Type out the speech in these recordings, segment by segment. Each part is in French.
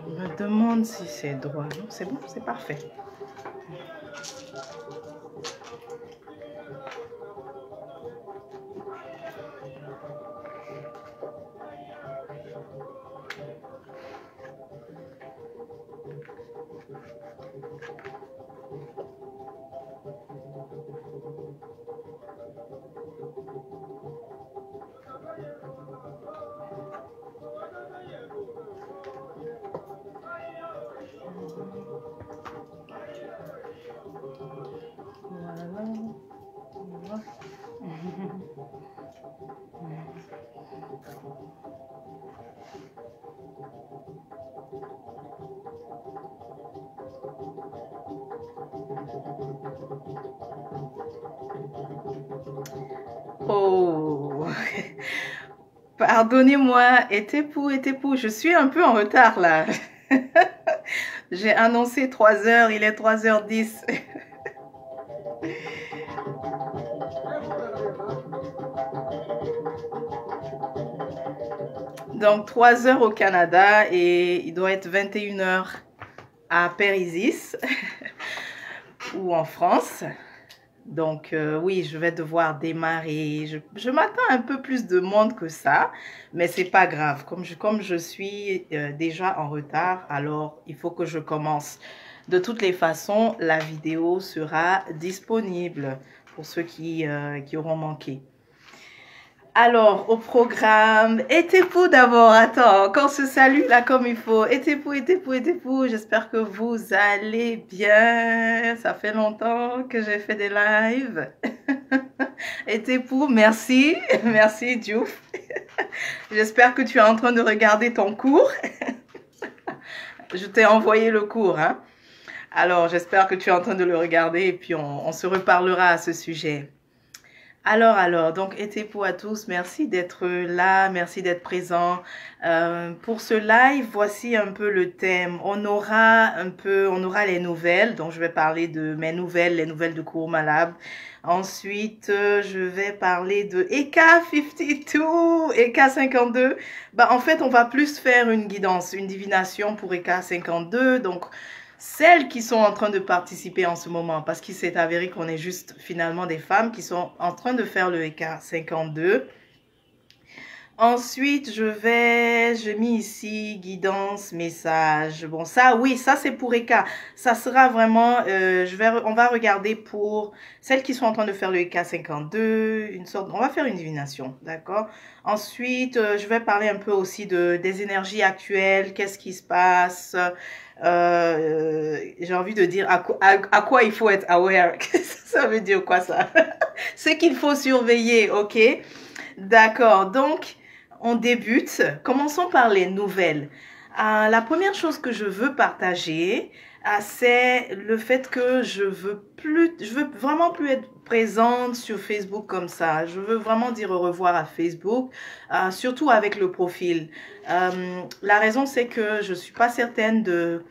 On me demande si c'est droit. Non, c'est bon, c'est parfait. Oh, pardonnez-moi, était pour, je suis un peu en retard là. J'ai annoncé 3 heures, il est 3h10. Donc 3 heures au Canada et il doit être 21 heures à Périsis ou en France. Donc oui, je vais devoir démarrer. Je m'attends un peu plus de monde que ça, mais c'est pas grave. Comme je suis déjà en retard, alors il faut que je commence. De toutes les façons, la vidéo sera disponible pour ceux qui auront manqué. Alors, au programme, Etepou d'abord, attends, qu'on se salue là comme il faut. Etepou, j'espère que vous allez bien. Ça fait longtemps que j'ai fait des lives. Etepou, merci, merci Diouf. J'espère que tu es en train de regarder ton cours. Je t'ai envoyé le cours, hein. Alors, j'espère que tu es en train de le regarder et puis on se reparlera à ce sujet. Alors, donc, Etepou à tous, merci d'être là, merci d'être présent. Pour ce live, voici un peu le thème. On aura les nouvelles, donc je vais parler de mes nouvelles, les nouvelles de Kuruma Lab. Ensuite, je vais parler de EK52, EK52. Bah, en fait, on va plus faire une guidance, une divination pour EK52, donc celles qui sont en train de participer en ce moment, parce qu'il s'est avéré qu'on est juste finalement des femmes qui sont en train de faire le EK 52. Ensuite, j'ai mis ici guidance, message. Bon, ça, oui, ça c'est pour EK. Ça sera vraiment, on va regarder pour celles qui sont en train de faire le EK 52, on va faire une divination, d'accord? Ensuite, je vais parler un peu aussi des énergies actuelles, qu'est-ce qui se passe. J'ai envie de dire à quoi il faut être aware. Ça veut dire quoi ça? Ce qu'il faut surveiller, ok? D'accord, donc on débute. Commençons par les nouvelles. La première chose que je veux partager, c'est le fait que je veux vraiment plus être présente sur Facebook comme ça. Je veux vraiment dire au revoir à Facebook, surtout avec le profil. La raison, c'est que je suis pas certaine de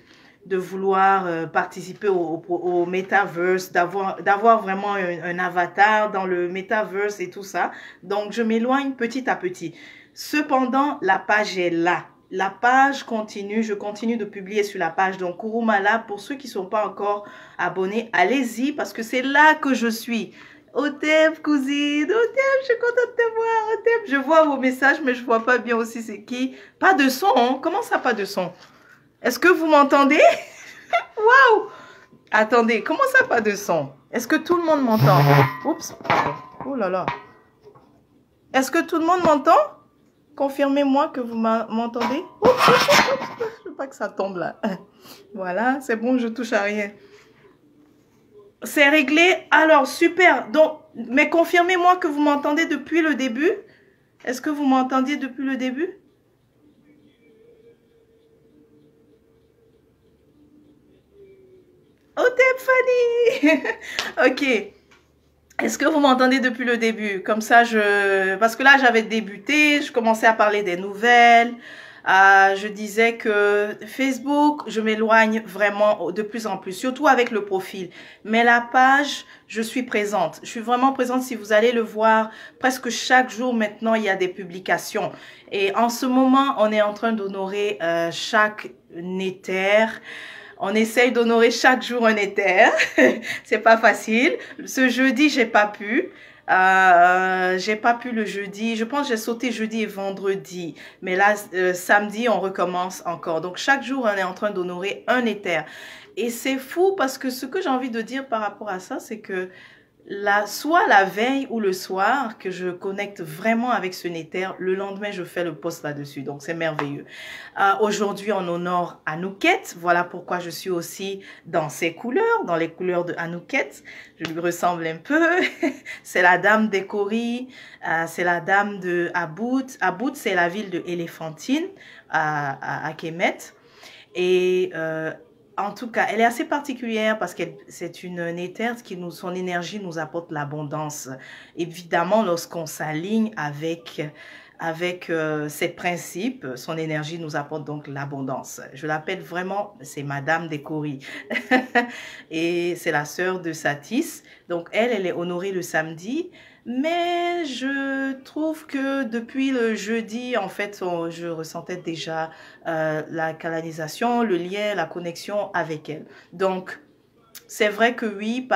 vouloir participer au metaverse, d'avoir vraiment un avatar dans le metaverse et tout ça. Donc, je m'éloigne petit à petit. Cependant, la page est là. La page continue, je continue de publier sur la page. Donc, Kuruma Lab, pour ceux qui ne sont pas encore abonnés, allez-y parce que c'est là que je suis. Otep, cousine, Otep, je suis contente de te voir, Otep. Je vois vos messages, mais je ne vois pas bien aussi c'est qui. Pas de son, hein? Comment ça, pas de son? Est-ce que vous m'entendez? Waouh! Attendez, comment ça, pas de son? Est-ce que tout le monde m'entend? Oups. Oh là là. Est-ce que tout le monde m'entend? Confirmez-moi que vous m'entendez. Je veux pas que ça tombe là. Voilà, c'est bon, je touche à rien. C'est réglé. Alors, super. Donc, mais confirmez-moi que vous m'entendez depuis le début. Est-ce que vous m'entendiez depuis le début? Oh, Fanny. Ok. Est-ce que vous m'entendez depuis le début? Comme ça, parce que là, j'avais débuté, je commençais à parler des nouvelles. Je disais que Facebook, je m'éloigne vraiment de plus en plus, surtout avec le profil. Mais la page, je suis présente. Je suis vraiment présente. Si vous allez le voir, presque chaque jour maintenant, il y a des publications. Et en ce moment, on est en train d'honorer chaque éther. On essaye d'honorer chaque jour un éther. C'est pas facile. Ce jeudi, j'ai pas pu. J'ai pas pu le jeudi. Je pense que j'ai sauté jeudi et vendredi. Mais là, samedi, on recommence encore. Donc, chaque jour, on est en train d'honorer un éther. Et c'est fou parce que ce que j'ai envie de dire par rapport à ça, c'est que soit la veille ou le soir que je connecte vraiment avec ce éther, le lendemain je fais le post là-dessus, donc c'est merveilleux. Aujourd'hui on honore Anouket, voilà pourquoi je suis aussi dans ces couleurs, dans les couleurs de Anouket. Je lui ressemble un peu. C'est la dame d'Ekori, c'est la dame de Aboud. Aboud, c'est la ville de Éléphantine à Kemet. Et en tout cas, elle est assez particulière parce que c'est une éther qui son énergie nous apporte l'abondance. Évidemment, lorsqu'on s'aligne avec ces principes, son énergie nous apporte donc l'abondance. Je l'appelle vraiment, c'est Madame Dekori. Et c'est la sœur de Satis. Donc elle est honorée le samedi. Mais je trouve que depuis le jeudi, en fait, je ressentais déjà la canalisation, le lien, la connexion avec elle. Donc, c'est vrai que oui,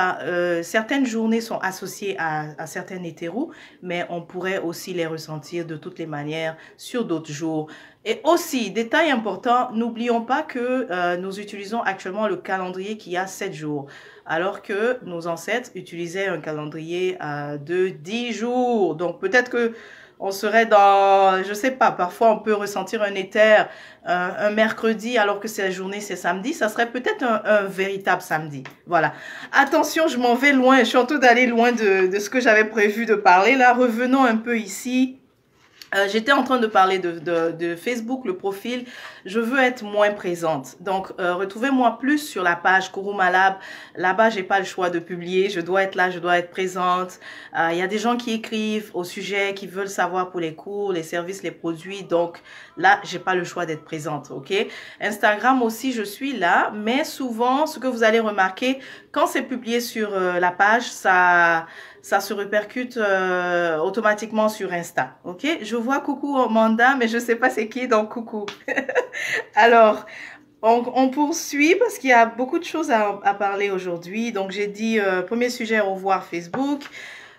certaines journées sont associées à certains hétéros, mais on pourrait aussi les ressentir de toutes les manières sur d'autres jours. Et aussi, détail important, n'oublions pas que nous utilisons actuellement le calendrier qui a 7 jours, alors que nos ancêtres utilisaient un calendrier de 10 jours. Donc peut-être que on serait dans, je sais pas, parfois on peut ressentir un éther un mercredi alors que c'est la journée, c'est samedi. Ça serait peut-être un véritable samedi. Voilà. Attention, je m'en vais loin. Je suis en train d'aller loin de ce que j'avais prévu de parler. Là, revenons un peu ici. J'étais en train de parler de Facebook, le profil. Je veux être moins présente. Donc, retrouvez-moi plus sur la page Kuruma Lab. Là-bas, j'ai pas le choix de publier. Je dois être là, je dois être présente. Il y a des gens qui écrivent au sujet, qui veulent savoir pour les cours, les services, les produits. Donc, là, j'ai pas le choix d'être présente, ok? Instagram aussi, je suis là. Mais souvent, ce que vous allez remarquer, quand c'est publié sur la page, ça se répercute automatiquement sur Insta, ok? Je vois coucou Amanda, mais je sais pas c'est qui, donc coucou. Alors, on poursuit parce qu'il y a beaucoup de choses à parler aujourd'hui. Donc, j'ai dit, premier sujet, au revoir Facebook.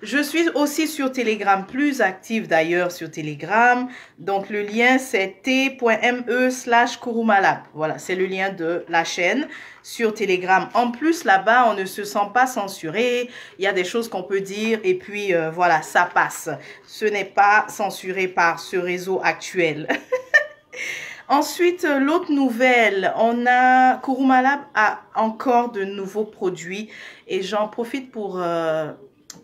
Je suis aussi sur Telegram, plus active d'ailleurs sur Telegram. Donc, le lien, c'est t.me/kurumalab. Voilà, c'est le lien de la chaîne sur Telegram. En plus, là-bas, on ne se sent pas censuré. Il y a des choses qu'on peut dire et puis, voilà, ça passe. Ce n'est pas censuré par ce réseau actuel. Ensuite, l'autre nouvelle, Kuruma Lab a encore de nouveaux produits et j'en profite pour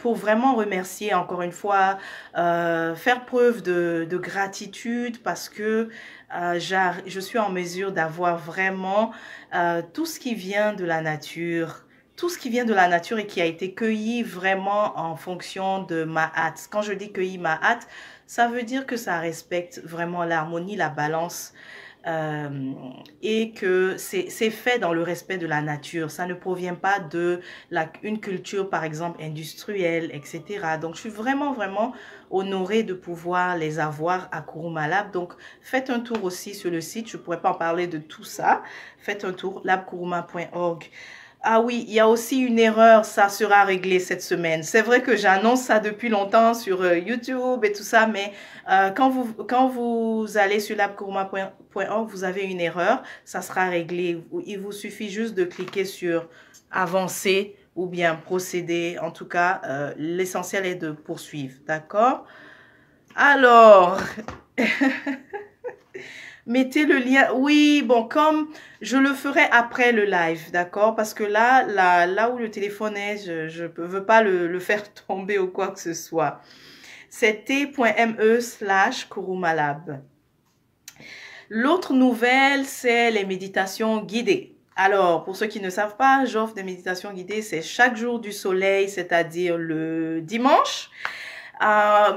vraiment remercier encore une fois, faire preuve de gratitude parce que je suis en mesure d'avoir vraiment tout ce qui vient de la nature. Tout ce qui vient de la nature et qui a été cueilli vraiment en fonction de ma hâte. Quand je dis cueilli ma hâte, ça veut dire que ça respecte vraiment l'harmonie, la balance et que c'est fait dans le respect de la nature. Ça ne provient pas de une culture, par exemple, industrielle, etc. Donc, je suis vraiment, vraiment honorée de pouvoir les avoir à Kuruma Lab. Donc, faites un tour aussi sur le site. Je ne pourrais pas en parler de tout ça. Faites un tour, labkuruma.org. Ah oui, il y a aussi une erreur, ça sera réglé cette semaine. C'est vrai que j'annonce ça depuis longtemps sur YouTube et tout ça, mais quand vous allez sur labkuruma.org, vous avez une erreur, ça sera réglé. Il vous suffit juste de cliquer sur avancer ou bien procéder. En tout cas, l'essentiel est de poursuivre, d'accord? Alors... Mettez le lien. Oui, bon, comme je le ferai après le live, d'accord? Parce que là où le téléphone est, je ne veux pas le faire tomber ou quoi que ce soit. C'est t.me/kurumalab. L'autre nouvelle, c'est les méditations guidées. Alors, pour ceux qui ne savent pas, j'offre des méditations guidées, c'est chaque jour du soleil, c'est-à-dire le dimanche.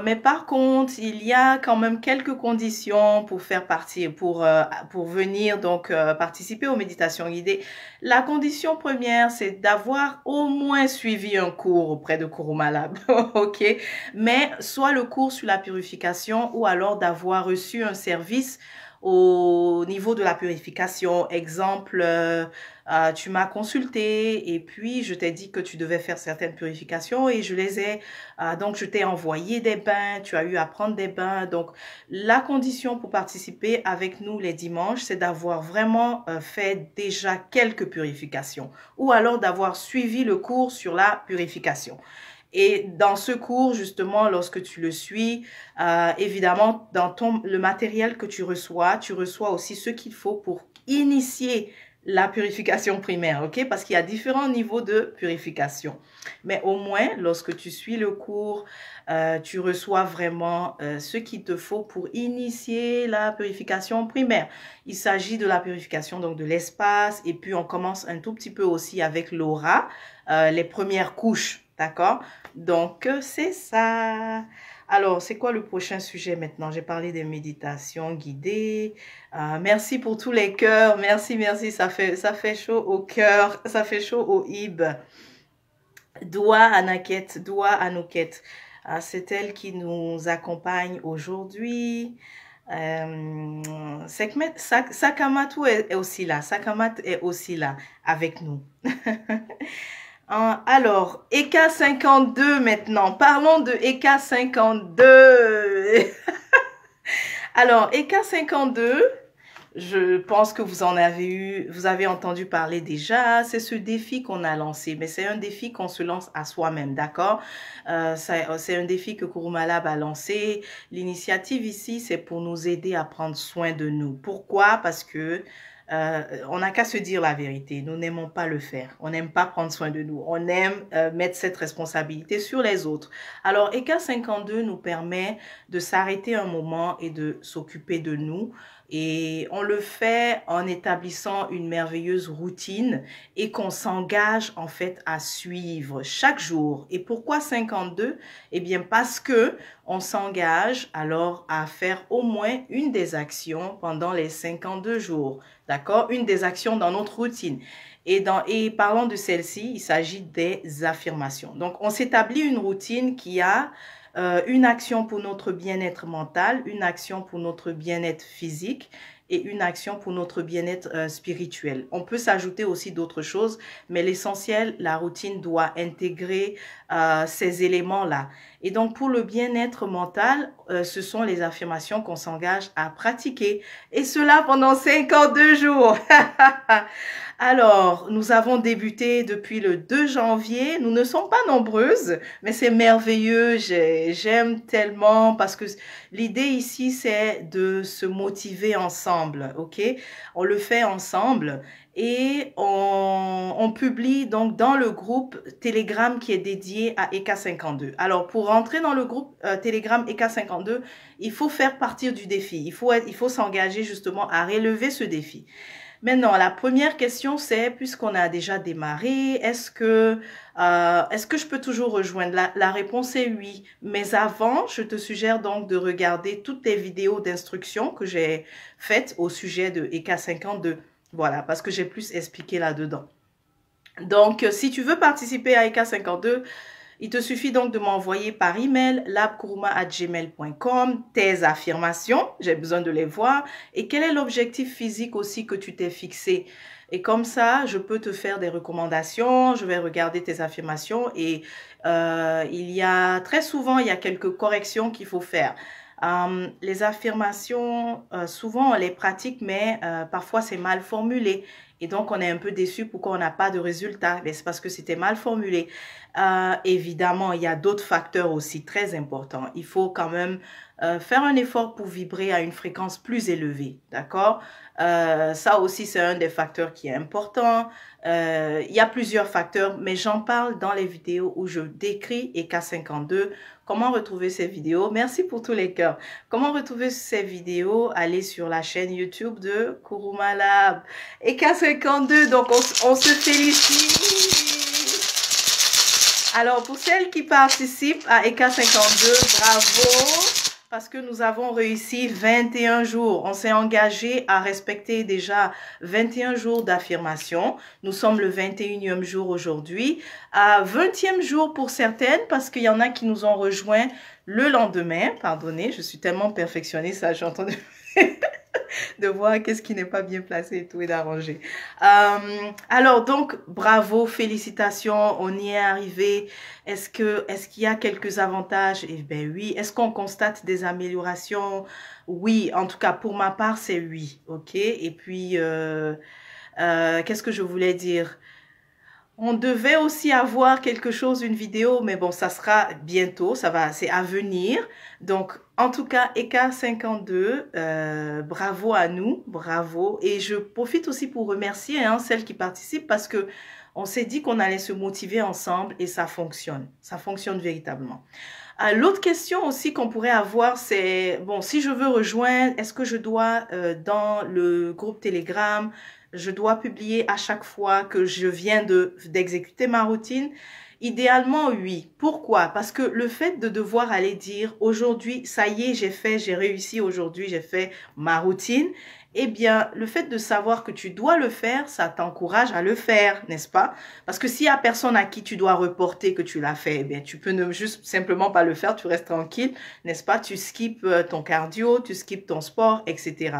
Mais par contre, il y a quand même quelques conditions pour faire partie, pour venir donc participer aux méditations guidées. La condition première, c'est d'avoir au moins suivi un cours auprès de Kuruma Lab, ok? Mais soit le cours sur la purification ou alors d'avoir reçu un service au niveau de la purification. Exemple, tu m'as consulté et puis je t'ai dit que tu devais faire certaines purifications et je les ai, donc je t'ai envoyé des bains, tu as eu à prendre des bains. Donc, la condition pour participer avec nous les dimanches, c'est d'avoir vraiment fait déjà quelques purifications ou alors d'avoir suivi le cours sur la purification. Et dans ce cours, justement, lorsque tu le suis, évidemment, dans le matériel que tu reçois aussi ce qu'il faut pour initier la purification primaire, ok? Parce qu'il y a différents niveaux de purification. Mais au moins, lorsque tu suis le cours, tu reçois vraiment ce qu'il te faut pour initier la purification primaire. Il s'agit de la purification donc de l'espace et puis on commence un tout petit peu aussi avec l'aura, les premières couches, d'accord? Donc, c'est ça. Alors, c'est quoi le prochain sujet maintenant? J'ai parlé des méditations guidées. Merci pour tous les cœurs. Merci, merci. Ça fait chaud au cœur. Ça fait chaud au ib. Doua Anaket, Doua Anouket. C'est elle qui nous accompagne aujourd'hui. Sakamatu est aussi là. Sakamat est aussi là avec nous. Alors, EK 52 maintenant. Parlons de EK 52. Alors, EK 52, je pense que vous avez entendu parler déjà. C'est ce défi qu'on a lancé, mais c'est un défi qu'on se lance à soi-même, d'accord? C'est un défi que Kuruma Lab a lancé. L'initiative ici, c'est pour nous aider à prendre soin de nous. Pourquoi? Parce que on n'a qu'à se dire la vérité. Nous n'aimons pas le faire. On n'aime pas prendre soin de nous. On aime mettre cette responsabilité sur les autres. Alors, EK 52 nous permet de s'arrêter un moment et de s'occuper de nous. Et on le fait en établissant une merveilleuse routine et qu'on s'engage en fait à suivre chaque jour. Et pourquoi 52? Eh bien parce que on s'engage alors à faire au moins une des actions pendant les 52 jours. D'accord? Une des actions dans notre routine. Et parlant de celle-ci, il s'agit des affirmations. Donc, on s'établit une routine qui a une action pour notre bien-être mental, une action pour notre bien-être physique et une action pour notre bien-être spirituel. On peut s'ajouter aussi d'autres choses, mais l'essentiel, la routine doit intégrer ces éléments-là. Et donc, pour le bien-être mental, ce sont les affirmations qu'on s'engage à pratiquer. Et cela pendant 52 jours. Alors, nous avons débuté depuis le 2 janvier. Nous ne sommes pas nombreuses, mais c'est merveilleux. J'aime tellement parce que l'idée ici, c'est de se motiver ensemble, ok? On le fait ensemble et on publie donc dans le groupe Telegram qui est dédié à EK52. Alors, pour rentrer dans le groupe Telegram EK52, il faut faire partie du défi. Il faut s'engager justement à relever ce défi. Maintenant, la première question, c'est, puisqu'on a déjà démarré, est-ce que je peux toujours rejoindre? La réponse est oui. Mais avant, je te suggère donc de regarder toutes les vidéos d'instruction que j'ai faites au sujet de EK52. Voilà, parce que j'ai plus expliqué là-dedans. Donc, si tu veux participer à EK52, il te suffit donc de m'envoyer par email labkuruma@gmail.com tes affirmations, j'ai besoin de les voir, et quel est l'objectif physique aussi que tu t'es fixé. Et comme ça, je peux te faire des recommandations, je vais regarder tes affirmations et très souvent, il y a quelques corrections qu'il faut faire. Les affirmations, souvent on les pratique, mais parfois c'est mal formulé. Et donc, on est un peu déçu pourquoi on n'a pas de résultat. C'est parce que c'était mal formulé. Évidemment, il y a d'autres facteurs aussi très importants. Il faut quand même faire un effort pour vibrer à une fréquence plus élevée. D'accord? Ça aussi, c'est un des facteurs qui est important. Il y a plusieurs facteurs, mais j'en parle dans les vidéos où je décris EK52. Comment retrouver ces vidéos? Merci pour tous les cœurs. Comment retrouver ces vidéos? Allez sur la chaîne YouTube de Kuruma Lab. EK52, donc on se félicite. Alors, pour celles qui participent à EK52, bravo! Parce que nous avons réussi 21 jours. On s'est engagé à respecter déjà 21 jours d'affirmation. Nous sommes le 21e jour aujourd'hui. 20e jour pour certaines, parce qu'il y en a qui nous ont rejoints le lendemain. Pardonnez, je suis tellement perfectionniste, ça j'ai entendu. de voir qu'est-ce qui n'est pas bien placé et tout et d'arranger. Alors donc, bravo, félicitations, on y est arrivé. Est-ce qu'il y a quelques avantages? Eh bien oui. Est-ce qu'on constate des améliorations? Oui, en tout cas pour ma part, c'est oui. Ok. Et puis, qu'est-ce que je voulais dire? On devait aussi avoir quelque chose, une vidéo, mais bon, ça sera bientôt, c'est à venir. Donc, en tout cas, EK52, bravo à nous, bravo. Et je profite aussi pour remercier celles qui participent parce que on s'est dit qu'on allait se motiver ensemble et ça fonctionne véritablement. L'autre question aussi qu'on pourrait avoir, c'est, bon, si je veux rejoindre, est-ce que je dois, dans le groupe Telegram, je dois publier à chaque fois que je viens d'exécuter ma routine? Idéalement, oui. Pourquoi? Parce que le fait de devoir aller dire, aujourd'hui, ça y est, j'ai réussi aujourd'hui, j'ai fait ma routine, eh bien, le fait de savoir que tu dois le faire, ça t'encourage à le faire, n'est-ce pas? Parce que s'il y a personne à qui tu dois reporter que tu l'as fait, eh bien, tu peux ne juste simplement pas le faire, tu restes tranquille, n'est-ce pas? Tu skippes ton cardio, tu skippes ton sport, etc.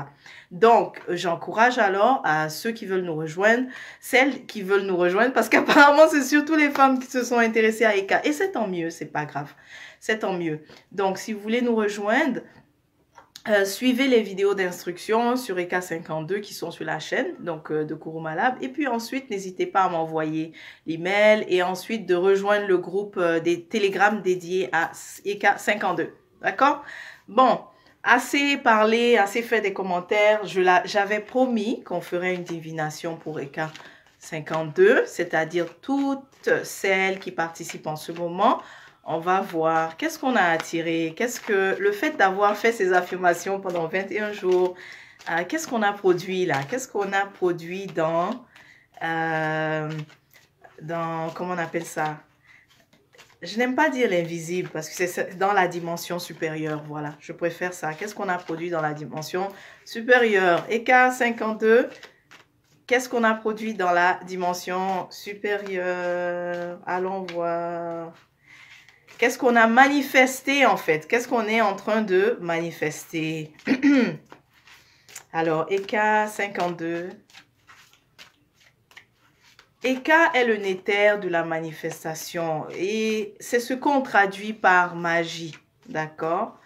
Donc, j'encourage alors à ceux qui veulent nous rejoindre, celles qui veulent nous rejoindre, parce qu'apparemment, c'est surtout les femmes qui se sont intéressées à EK. Et c'est tant mieux, c'est pas grave. C'est tant mieux. Donc, si vous voulez nous rejoindre, suivez les vidéos d'instruction sur EK52 qui sont sur la chaîne donc de Kuruma Lab. Et puis ensuite, n'hésitez pas à m'envoyer l'email et ensuite de rejoindre le groupe des Telegram dédié à EK52. D'accord? Bon, assez parlé, assez fait des commentaires. J'avais promis qu'on ferait une divination pour EK52, c'est-à-dire toutes celles qui participent en ce moment. On va voir qu'est-ce qu'on a attiré, qu'est-ce que le fait d'avoir fait ces affirmations pendant 21 jours, qu'est-ce qu'on a produit là, qu'est-ce qu'on a produit dans, comment on appelle ça? Je n'aime pas dire l'invisible parce que c'est dans la dimension supérieure, voilà, je préfère ça. Qu'est-ce qu'on a produit dans la dimension supérieure? EK52, qu'est-ce qu'on a produit dans la dimension supérieure? Allons voir. Qu'est-ce qu'on a manifesté en fait? Qu'est-ce qu'on est en train de manifester? Alors, EK52. EK est le néther de la manifestation et c'est ce qu'on traduit par magie, d'accord?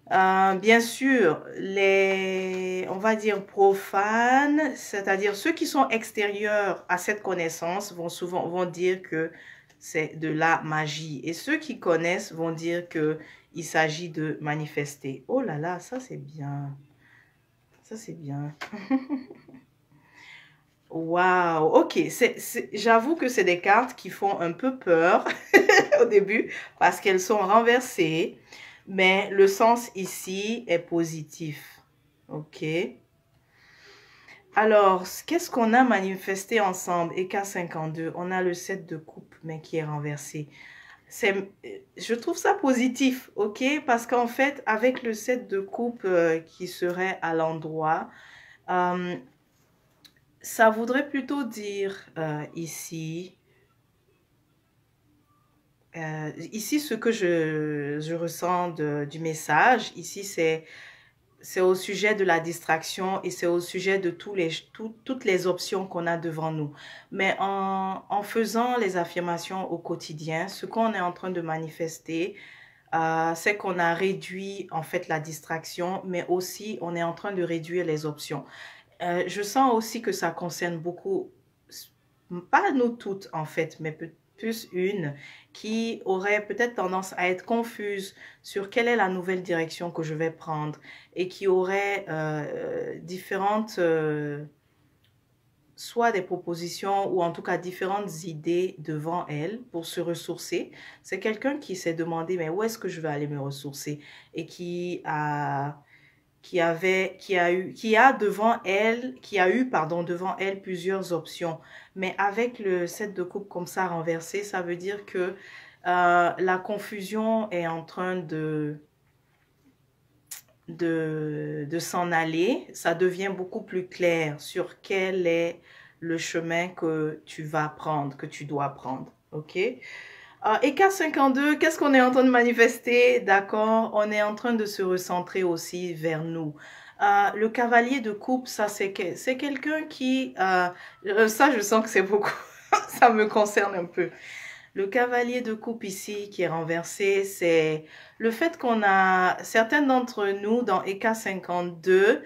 Bien sûr, on va dire profanes, c'est-à-dire ceux qui sont extérieurs à cette connaissance vont dire que c'est de la magie. Et ceux qui connaissent vont dire qu'il s'agit de manifester. Oh là là, ça c'est bien. Ça c'est bien. Waouh, ok. J'avoue que c'est des cartes qui font un peu peur au début parce qu'elles sont renversées. Mais le sens ici est positif. Ok. Alors, qu'est-ce qu'on a manifesté ensemble? EK52, on a le 7 de coupe, mais qui est renversé. Je trouve ça positif, ok? Parce qu'en fait, avec le 7 de coupe qui serait à l'endroit, ça voudrait plutôt dire ici, ce que je ressens du message, ici c'est au sujet de la distraction et c'est au sujet de toutes les options qu'on a devant nous. Mais en faisant les affirmations au quotidien, ce qu'on est en train de manifester, c'est qu'on a réduit en fait la distraction, mais aussi on est en train de réduire les options. Je sens aussi que ça concerne beaucoup, pas nous toutes en fait, mais plus une qui aurait peut-être tendance à être confuse sur quelle est la nouvelle direction que je vais prendre et qui aurait différentes, soit des propositions ou en tout cas différentes idées devant elle pour se ressourcer. C'est quelqu'un qui s'est demandé mais où est-ce que je vais aller me ressourcer et qui a eu devant elle plusieurs options. Mais avec le 7 de coupe comme ça renversé, ça veut dire que la confusion est en train de s'en aller. Ça devient beaucoup plus clair sur quel est le chemin que tu vas prendre, que tu dois prendre. Ok? EK52, qu'est-ce qu'on est en train de manifester? D'accord, on est en train de se recentrer aussi vers nous. Le cavalier de coupe, ça c'est quelqu'un qui... ça, je sens que c'est beaucoup. Ça me concerne un peu. Le cavalier de coupe ici qui est renversé, c'est le fait qu'on a... Certains d'entre nous dans EK 52,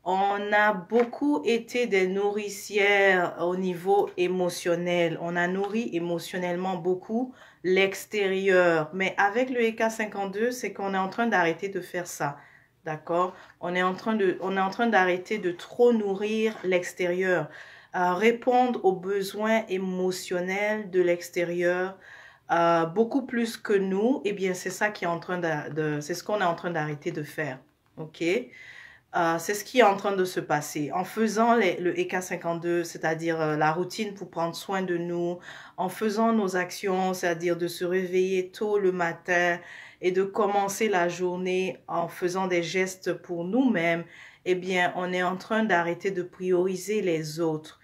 on a beaucoup été des nourricières au niveau émotionnel. On a nourri émotionnellement beaucoup l'extérieur. Mais avec le EK52, c'est qu'on est en train d'arrêter de faire ça. D'accord? On est en train d'arrêter de trop nourrir l'extérieur. Répondre aux besoins émotionnels de l'extérieur beaucoup plus que nous. Eh bien, c'est ça qui est en train c'est ce qu'on est en train d'arrêter de faire. OK? C'est ce qui est en train de se passer. En faisant le EK52, c'est-à-dire la routine pour prendre soin de nous, en faisant nos actions, c'est-à-dire de se réveiller tôt le matin et de commencer la journée en faisant des gestes pour nous-mêmes, eh bien, on est en train d'arrêter de prioriser les autres.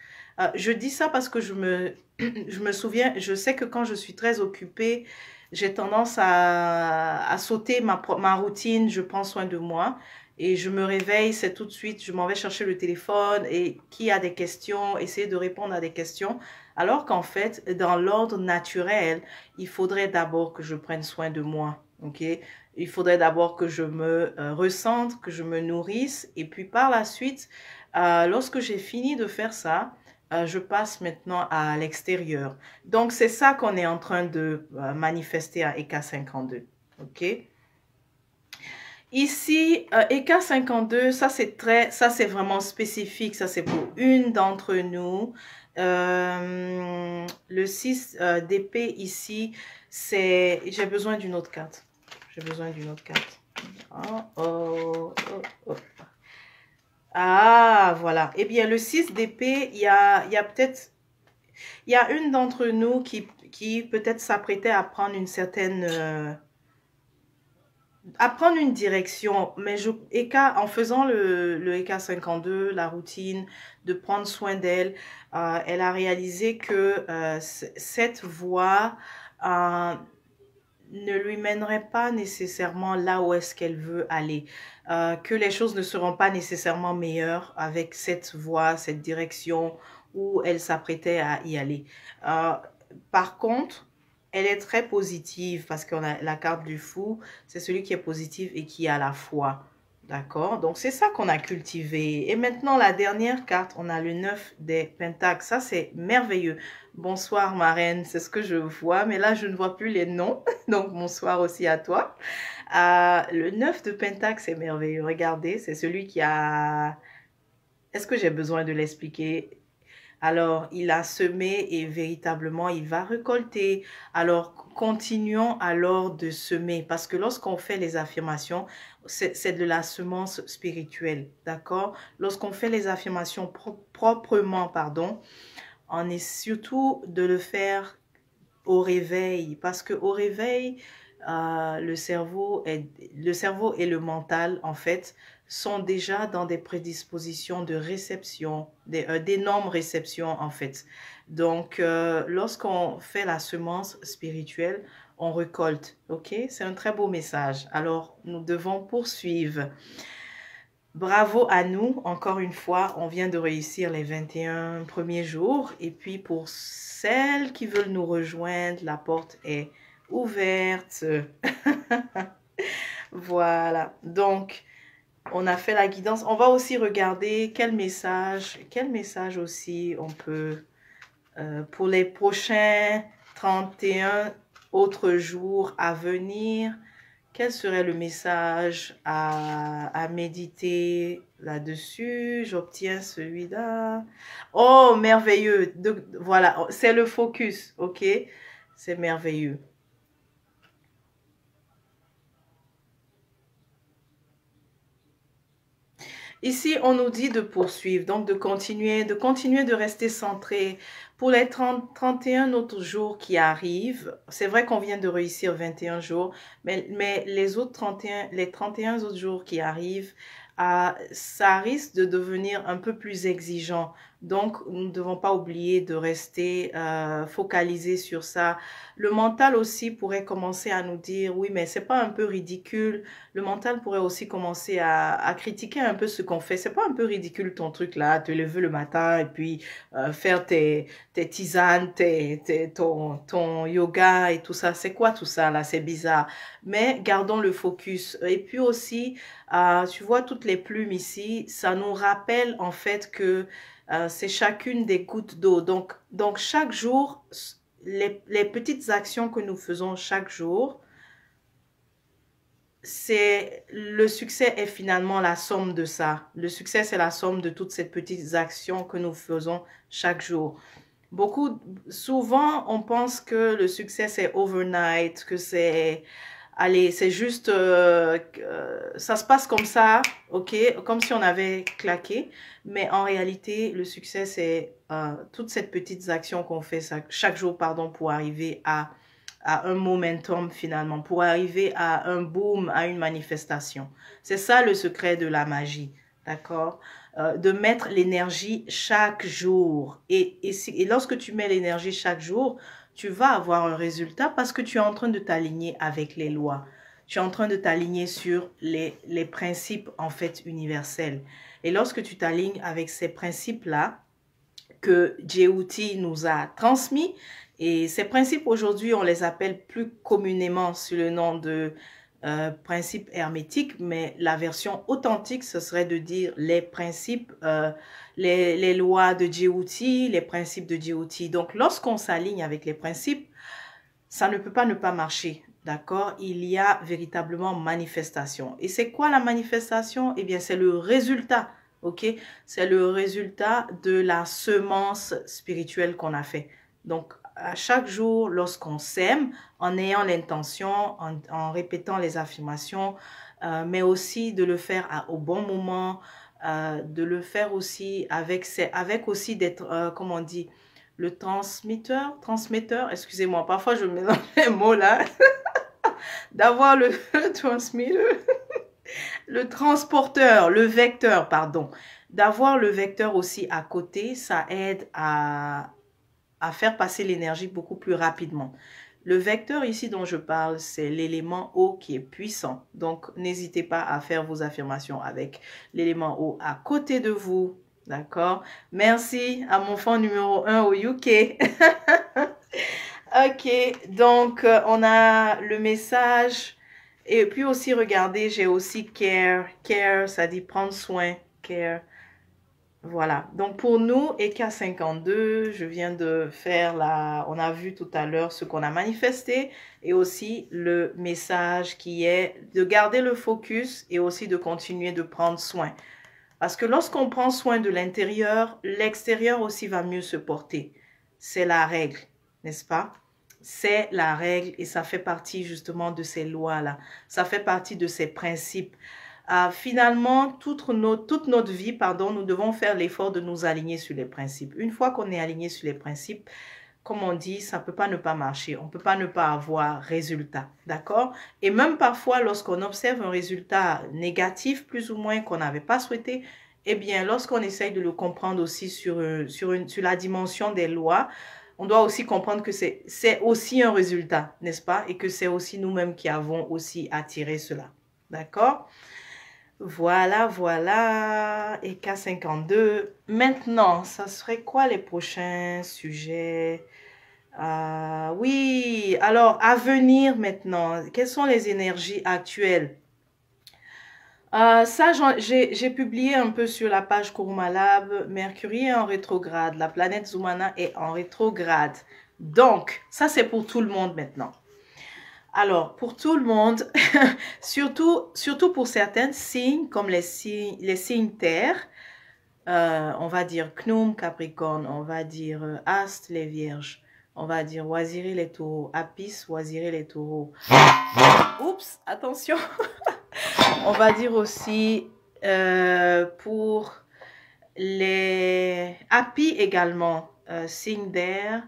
Je dis ça parce que je me souviens, je sais que quand je suis très occupée, j'ai tendance à sauter ma routine, je prends soin de moi. Et je me réveille, c'est tout de suite, je m'en vais chercher le téléphone et qui a des questions, essayer de répondre à des questions. Alors qu'en fait, dans l'ordre naturel, il faudrait d'abord que je prenne soin de moi, ok? Il faudrait d'abord que je me ressente, que je me nourrisse. Et puis par la suite, lorsque j'ai fini de faire ça, je passe maintenant à l'extérieur. Donc, c'est ça qu'on est en train de manifester à EK52, ok? Ici, EK52, ça c'est vraiment spécifique, ça c'est pour une d'entre nous. Le 6 d'épée ici, c'est, j'ai besoin d'une autre carte. J'ai besoin d'une autre carte. Ah, voilà. Eh bien, le 6 d'épée, il y a peut-être, il y a une d'entre nous qui peut-être s'apprêtait à prendre une certaine... à prendre une direction, mais en faisant le EK52, la routine, de prendre soin d'elle, elle a réalisé que cette voie ne lui mènerait pas nécessairement là où est-ce qu'elle veut aller, que les choses ne seront pas nécessairement meilleures avec cette voie, cette direction où elle s'apprêtait à y aller. Par contre, elle est très positive parce qu'on a la carte du fou, c'est celui qui est positif et qui a la foi. D'accord? Donc, c'est ça qu'on a cultivé. Et maintenant, la dernière carte, on a le 9 des Pentacles. Ça, c'est merveilleux. Bonsoir, ma reine. C'est ce que je vois. Mais là, je ne vois plus les noms. Donc, bonsoir aussi à toi. Le 9 de Pentacles, c'est merveilleux. Regardez, c'est celui qui a... Est-ce que j'ai besoin de l'expliquer? Alors, il a semé et véritablement, il va récolter. Alors, continuons alors de semer parce que lorsqu'on fait les affirmations, c'est de la semence spirituelle, d'accord? Lorsqu'on fait les affirmations proprement, pardon, on est surtout de le faire au réveil parce que au réveil, le cerveau et le mental, en fait, sont déjà dans des prédispositions de réception, d'énormes réceptions, en fait. Donc, lorsqu'on fait la semence spirituelle, on récolte, ok? C'est un très beau message. Alors, nous devons poursuivre. Bravo à nous, encore une fois, on vient de réussir les 21 premiers jours. Et puis, pour celles qui veulent nous rejoindre, la porte est ouverte. Voilà, donc on a fait la guidance. On va aussi regarder quel message aussi on peut, pour les prochains 31 autres jours à venir, quel serait le message à méditer là-dessus? J'obtiens celui-là. Oh, merveilleux. Voilà, c'est le focus, ok? C'est merveilleux. Ici, on nous dit de poursuivre, donc de continuer de rester centré. Pour les 31 autres jours qui arrivent, c'est vrai qu'on vient de réussir 21 jours, mais les autres 31 autres jours qui arrivent, ça risque de devenir un peu plus exigeant Donc, nous ne devons pas oublier de rester focalisés sur ça. Le mental aussi pourrait commencer à nous dire, oui, mais c'est pas un peu ridicule. Le mental pourrait aussi commencer à critiquer un peu ce qu'on fait. C'est pas un peu ridicule ton truc là, te lever le matin et puis faire tes tisanes, ton yoga et tout ça. C'est quoi tout ça là? C'est bizarre. Mais gardons le focus. Et puis aussi, tu vois toutes les plumes ici, ça nous rappelle en fait que c'est chacune des gouttes d'eau. Donc, chaque jour, les petites actions que nous faisons chaque jour, le succès est finalement la somme de ça. Le succès, c'est la somme de toutes ces petites actions que nous faisons chaque jour. Souvent, on pense que le succès, c'est overnight, que c'est, allez, c'est juste, ça se passe comme ça, ok, comme si on avait claqué. Mais en réalité, le succès, c'est toutes ces petites actions qu'on fait chaque jour, pardon, pour arriver à un momentum finalement, pour arriver à un boom, à une manifestation. C'est ça le secret de la magie, d'accord? De mettre l'énergie chaque jour. Et lorsque tu mets l'énergie chaque jour, tu vas avoir un résultat parce que tu es en train de t'aligner avec les lois. Tu es en train de t'aligner sur les principes en fait universels. Et lorsque tu t'alignes avec ces principes-là que Djéouti nous a transmis, et ces principes aujourd'hui, on les appelle plus communément sous le nom de principes hermétiques, mais la version authentique, ce serait de dire les principes, les lois de Djéouti, les principes de Djéouti. Donc, lorsqu'on s'aligne avec les principes, ça ne peut pas ne pas marcher. D'accord? Il y a véritablement manifestation. Et c'est quoi la manifestation? Eh bien, c'est le résultat. OK? C'est le résultat de la semence spirituelle qu'on a fait. Donc, à chaque jour, lorsqu'on sème, en ayant l'intention, en répétant les affirmations, mais aussi de le faire au bon moment, de le faire aussi avec aussi d'être, comment on dit, le transmetteur, excusez-moi, parfois je mélange les mots là, d'avoir le transmetteur, le transporteur, le vecteur, pardon, d'avoir le vecteur aussi à côté, ça aide à faire passer l'énergie beaucoup plus rapidement. Le vecteur ici dont je parle, c'est l'élément eau qui est puissant. Donc, n'hésitez pas à faire vos affirmations avec l'élément eau à côté de vous. D'accord? Merci à mon fan numéro 1 au UK. Ok, donc on a le message. Et puis aussi, regardez, j'ai aussi care. Care, ça dit prendre soin. Care. Voilà, donc pour nous, EK52, je viens de faire on a vu tout à l'heure ce qu'on a manifesté et aussi le message qui est de garder le focus et aussi de continuer de prendre soin. Parce que lorsqu'on prend soin de l'intérieur, l'extérieur aussi va mieux se porter. C'est la règle, n'est-ce pas? C'est la règle et ça fait partie justement de ces lois-là. Ça fait partie de ces principes. Finalement, toute notre vie, pardon, nous devons faire l'effort de nous aligner sur les principes. Une fois qu'on est aligné sur les principes, comme on dit, ça ne peut pas ne pas marcher. On ne peut pas ne pas avoir résultat. D'accord? Et même parfois, lorsqu'on observe un résultat négatif, plus ou moins, qu'on n'avait pas souhaité, eh bien, lorsqu'on essaye de le comprendre aussi sur la dimension des lois, on doit aussi comprendre que c'est aussi un résultat, n'est-ce pas? Et que c'est aussi nous-mêmes qui avons aussi attiré cela. D'accord? Voilà, voilà. Et K52. Maintenant, ça serait quoi les prochains sujets? Oui, alors, à venir maintenant. Quelles sont les énergies actuelles? Ça, j'ai publié un peu sur la page Kuruma Lab. Mercure est en rétrograde. La planète Zumana est en rétrograde. Donc, ça, c'est pour tout le monde maintenant. Alors, pour tout le monde, surtout pour certains signes, comme les signes terre, on va dire Knum, Capricorne, on va dire Astre, les Vierges, on va dire Waziri, les Taureaux, Apis, Waziri, les Taureaux. Oups, attention. On va dire aussi pour les Api également, signe d'air,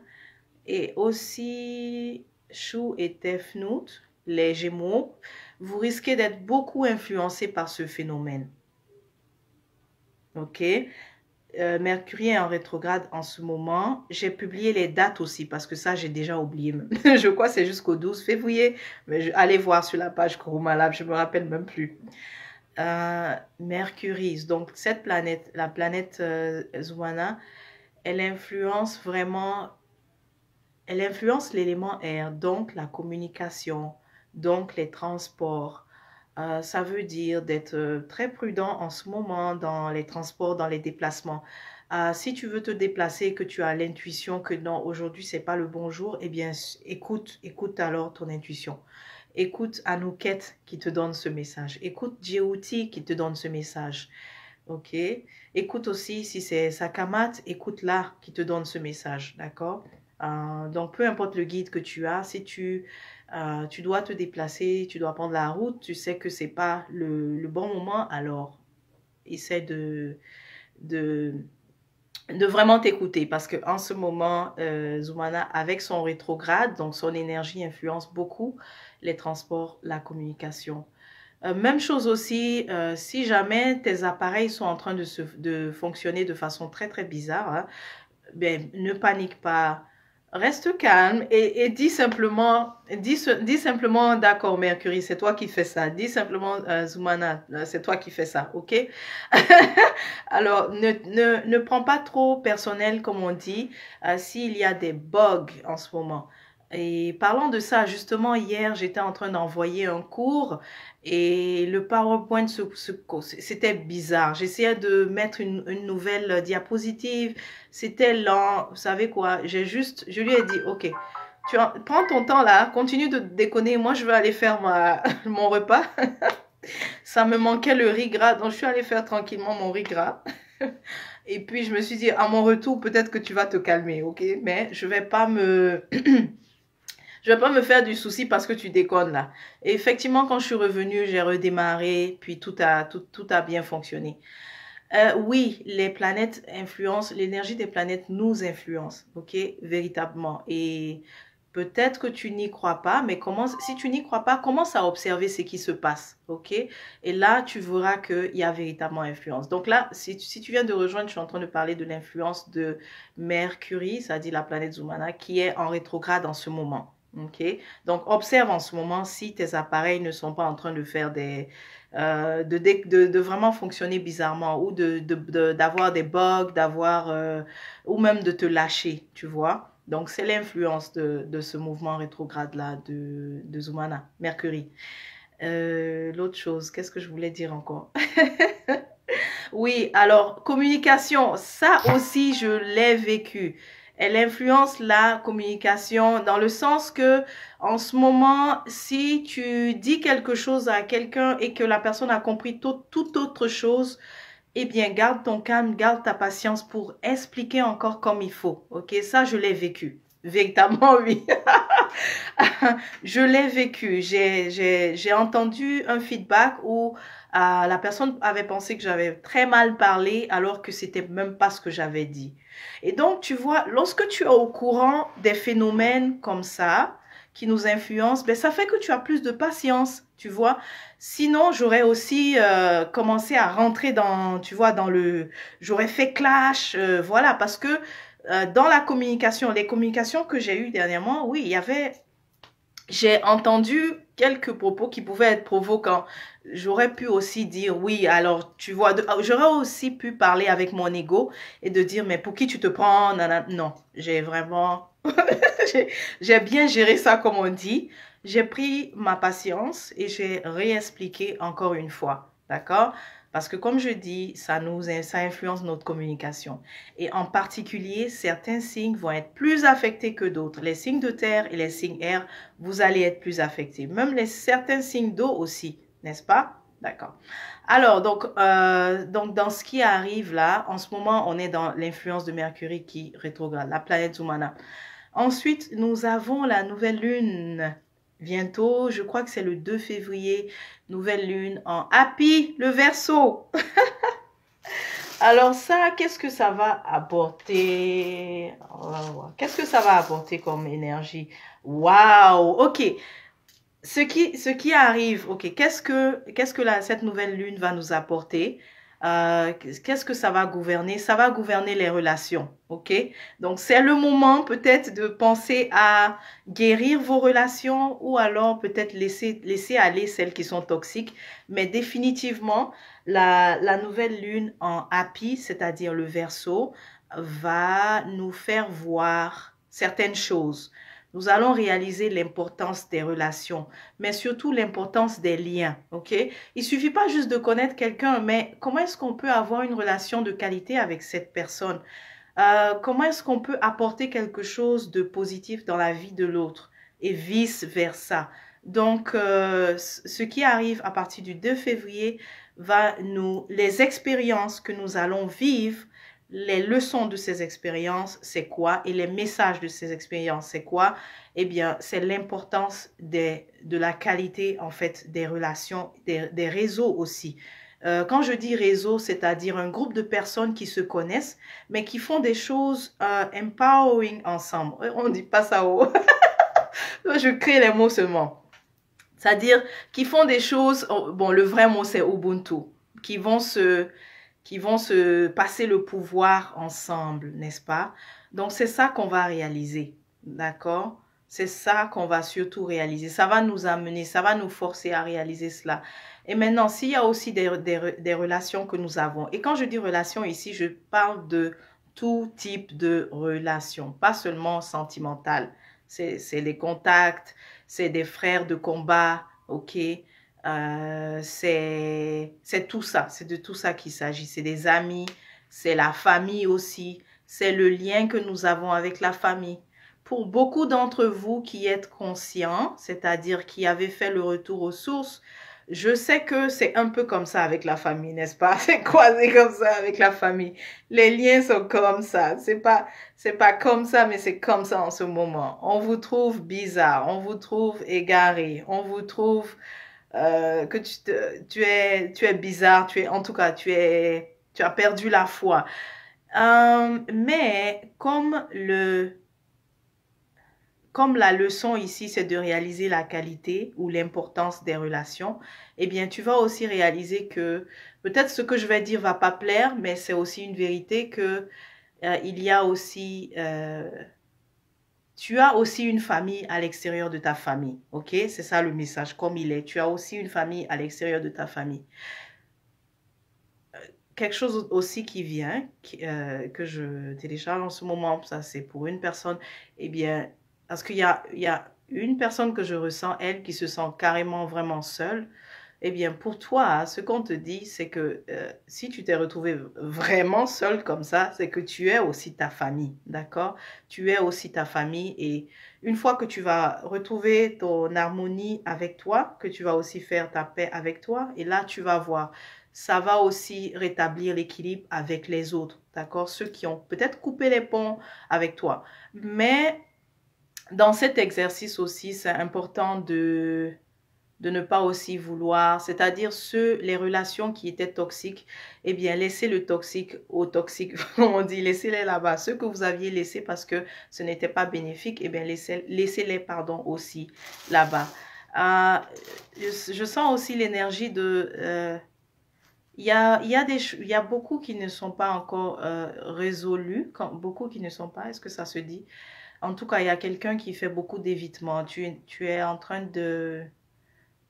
et aussi Chou et Tefnout, les Gémeaux, vous risquez d'être beaucoup influencé par ce phénomène. Ok? Mercure est en rétrograde en ce moment. J'ai publié les dates aussi parce que ça, j'ai déjà oublié. Je crois que c'est jusqu'au 12 février. Mais allez voir sur la page Kuruma Lab, je me rappelle même plus. Mercury, donc cette planète, la planète Zumana, elle influence vraiment, elle influence l'élément air, donc la communication, donc les transports. Ça veut dire d'être très prudent en ce moment dans les transports, dans les déplacements. Si tu veux te déplacer, que tu as l'intuition que non, aujourd'hui, c'est pas le bon jour, eh bien, écoute alors ton intuition. Écoute Anouket qui te donne ce message. Écoute Djeuti qui te donne ce message. Ok? Écoute aussi, si c'est Sakamat, écoute-la qui te donne ce message. D'accord? Donc, peu importe le guide que tu as, si tu dois te déplacer, tu dois prendre la route, tu sais que c'est pas le bon moment, alors essaie de, de vraiment t'écouter parce que en ce moment, Zumana, avec son rétrograde, donc son énergie influence beaucoup les transports, la communication. Même chose aussi, si jamais tes appareils sont en train de fonctionner de façon très très bizarre, hein, ben, ne panique pas, reste calme et dis simplement, d'accord Mercury, c'est toi qui fais ça. Dis simplement, Zumana, c'est toi qui fais ça, ok? Alors, ne prends pas trop personnel, comme on dit, s'il y a des bugs en ce moment. Et parlant de ça, justement, hier, j'étais en train d'envoyer un cours et le PowerPoint, c'était bizarre. J'essayais de mettre une nouvelle diapositive. C'était lent. Vous savez quoi? Je lui ai dit, OK, prends ton temps là, continue de déconner. Moi, je vais aller faire mon repas. Ça me manquait le riz gras, donc je suis allée faire tranquillement mon riz gras. Et puis, je me suis dit, à mon retour, peut-être que tu vas te calmer, OK? Mais je vais pas me... Je vais pas me faire du souci parce que tu déconnes là. Et effectivement, quand je suis revenue, j'ai redémarré, puis tout a bien fonctionné. Oui, les planètes influencent, l'énergie des planètes nous influence, ok, véritablement. Et peut-être que tu n'y crois pas, mais si tu n'y crois pas, commence à observer ce qui se passe, ok? Et là, tu verras qu'il y a véritablement influence. Donc là, si tu viens de rejoindre, je suis en train de parler de l'influence de Mercure, c'est-à-dire la planète Zumana, qui est en rétrograde en ce moment. Ok, donc observe en ce moment si tes appareils ne sont pas en train de faire de vraiment fonctionner bizarrement ou d'avoir des bugs, ou même de te lâcher, tu vois. Donc c'est l'influence de ce mouvement rétrograde là de Zumana, Mercury. L'autre chose, qu'est-ce que je voulais dire encore? Oui, alors communication, ça aussi je l'ai vécu. Elle influence la communication dans le sens que, en ce moment, si tu dis quelque chose à quelqu'un et que la personne a compris toute autre chose, eh bien, garde ton calme, garde ta patience pour expliquer encore comme il faut. Ok, ça, je l'ai vécu. Véritablement, oui. Je l'ai vécu. J'ai entendu un feedback où la personne avait pensé que j'avais très mal parlé alors que c'était même pas ce que j'avais dit. Et donc, tu vois, lorsque tu es au courant des phénomènes comme ça, qui nous influencent, ben, ça fait que tu as plus de patience, tu vois. Sinon, j'aurais aussi commencé à rentrer tu vois, j'aurais fait clash, voilà, parce que dans la communication, les communications que j'ai eues dernièrement, oui, j'ai entendu quelques propos qui pouvaient être provocants. J'aurais pu aussi dire, oui, alors, tu vois, j'aurais aussi pu parler avec mon ego et de dire, mais pour qui tu te prends? Non, j'ai vraiment, j'ai bien géré ça comme on dit. J'ai pris ma patience et j'ai réexpliqué encore une fois, d'accord? Parce que comme je dis, ça influence notre communication. Et en particulier, certains signes vont être plus affectés que d'autres. Les signes de terre et les signes air, vous allez être plus affectés. Même certains signes d'eau aussi, n'est-ce pas? D'accord. Alors, donc dans ce qui arrive là, en ce moment, on est dans l'influence de Mercure qui rétrograde, la planète Zumana. Ensuite, nous avons la nouvelle lune. Bientôt, je crois que c'est le 2 février, nouvelle lune en Happy, le Verseau. Alors ça, qu'est-ce que ça va apporter? Qu'est-ce que ça va apporter comme énergie? Waouh, ok. Ce qui arrive, ok, qu'est-ce que cette nouvelle lune va nous apporter? Qu'est-ce que ça va gouverner? Ça va gouverner les relations, ok? Donc, c'est le moment peut-être de penser à guérir vos relations ou alors peut-être laisser aller celles qui sont toxiques. Mais définitivement, la nouvelle lune en Happy, c'est-à-dire le Verseau, va nous faire voir certaines choses. Nous allons réaliser l'importance des relations, mais surtout l'importance des liens, ok? Il suffit pas juste de connaître quelqu'un, mais comment est-ce qu'on peut avoir une relation de qualité avec cette personne? Comment est-ce qu'on peut apporter quelque chose de positif dans la vie de l'autre et vice-versa? Donc, ce qui arrive à partir du 2 février les expériences que nous allons vivre, les leçons de ces expériences, c'est quoi? Et les messages de ces expériences, c'est quoi? Eh bien, c'est l'importance de la qualité, en fait, des relations, des réseaux aussi. Quand je dis réseau, c'est-à-dire un groupe de personnes qui se connaissent, mais qui font des choses empowering ensemble. On ne dit pas ça haut. Je crée les mots seulement. C'est-à-dire qui font des choses, bon, le vrai mot c'est Ubuntu, qui vont se passer le pouvoir ensemble, n'est-ce pas? Donc, c'est ça qu'on va réaliser, d'accord? C'est ça qu'on va surtout réaliser. Ça va nous amener, ça va nous forcer à réaliser cela. Et maintenant, s'il y a aussi des relations que nous avons, et quand je dis relations ici, je parle de tout type de relations, pas seulement sentimentales. C'est des contacts, c'est des frères de combat, ok? C'est tout ça, c'est de tout ça qu'il s'agit. C'est des amis, c'est la famille aussi, c'est le lien que nous avons avec la famille. Pour beaucoup d'entre vous qui êtes conscients, c'est-à-dire qui avez fait le retour aux sources, je sais que c'est un peu comme ça avec la famille, n'est-ce pas? C'est quoi, c'est comme ça avec la famille. Les liens sont comme ça. C'est pas comme ça, mais c'est comme ça en ce moment. On vous trouve bizarre, on vous trouve égaré, on vous trouve que tu es bizarre, en tout cas, tu as perdu la foi. Mais comme la leçon ici, c'est de réaliser la qualité ou l'importance des relations, eh bien, tu vas aussi réaliser que peut-être ce que je vais dire va pas plaire, mais c'est aussi une vérité que il y a aussi, tu as aussi une famille à l'extérieur de ta famille, ok? C'est ça le message, comme il est. Tu as aussi une famille à l'extérieur de ta famille. Quelque chose aussi qui vient, que je télécharge en ce moment, ça c'est pour une personne, eh bien, parce qu'il y a une personne que je ressens, elle, qui se sent carrément vraiment seule. Eh bien, pour toi, ce qu'on te dit, c'est que si tu t'es retrouvé vraiment seul comme ça, c'est que tu es aussi ta famille, d'accord? Tu es aussi ta famille et une fois que tu vas retrouver ton harmonie avec toi, que tu vas aussi faire ta paix avec toi, et là, tu vas voir, ça va aussi rétablir l'équilibre avec les autres, d'accord? Ceux qui ont peut-être coupé les ponts avec toi. Mais dans cet exercice aussi, c'est important de ne pas aussi vouloir, c'est-à-dire les relations qui étaient toxiques, eh bien, laissez le toxique au toxique, comme on dit, laissez-les là-bas. Ceux que vous aviez laissés parce que ce n'était pas bénéfique, eh bien, laissez-les, pardon, aussi là-bas. Je sens aussi l'énergie de... il y a beaucoup qui ne sont pas encore résolus, beaucoup qui ne sont pas, est-ce que ça se dit? En tout cas, il y a quelqu'un qui fait beaucoup d'évitement. Tu es en train de...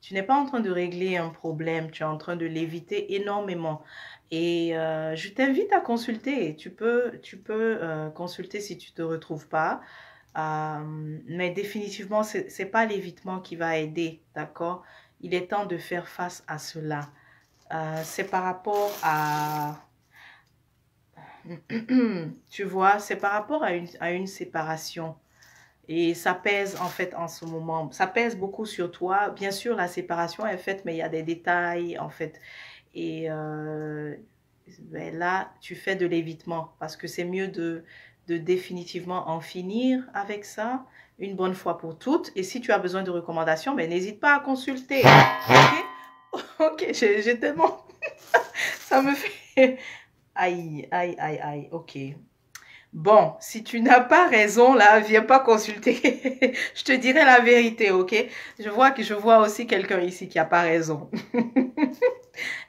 Tu n'es pas en train de régler un problème, tu es en train de l'éviter énormément. Et je t'invite à consulter. Tu peux consulter si tu ne te retrouves pas. Mais définitivement, ce n'est pas l'évitement qui va aider, d'accord? Il est temps de faire face à cela. C'est par rapport à... Tu vois, c'est par rapport à une séparation. Et ça pèse en fait en ce moment. Ça pèse beaucoup sur toi. Bien sûr, la séparation est faite, mais il y a des détails en fait. Et ben là, tu fais de l'évitement parce que c'est mieux de définitivement en finir avec ça une bonne fois pour toutes. Et si tu as besoin de recommandations, ben, n'hésite pas à consulter. Ok, ok, j'ai tellement... ça me fait... Aïe, aïe, aïe, aïe, ok. Bon, si tu n'as pas raison, là, viens pas consulter. Je te dirai la vérité, ok? Je vois aussi quelqu'un ici qui a pas raison.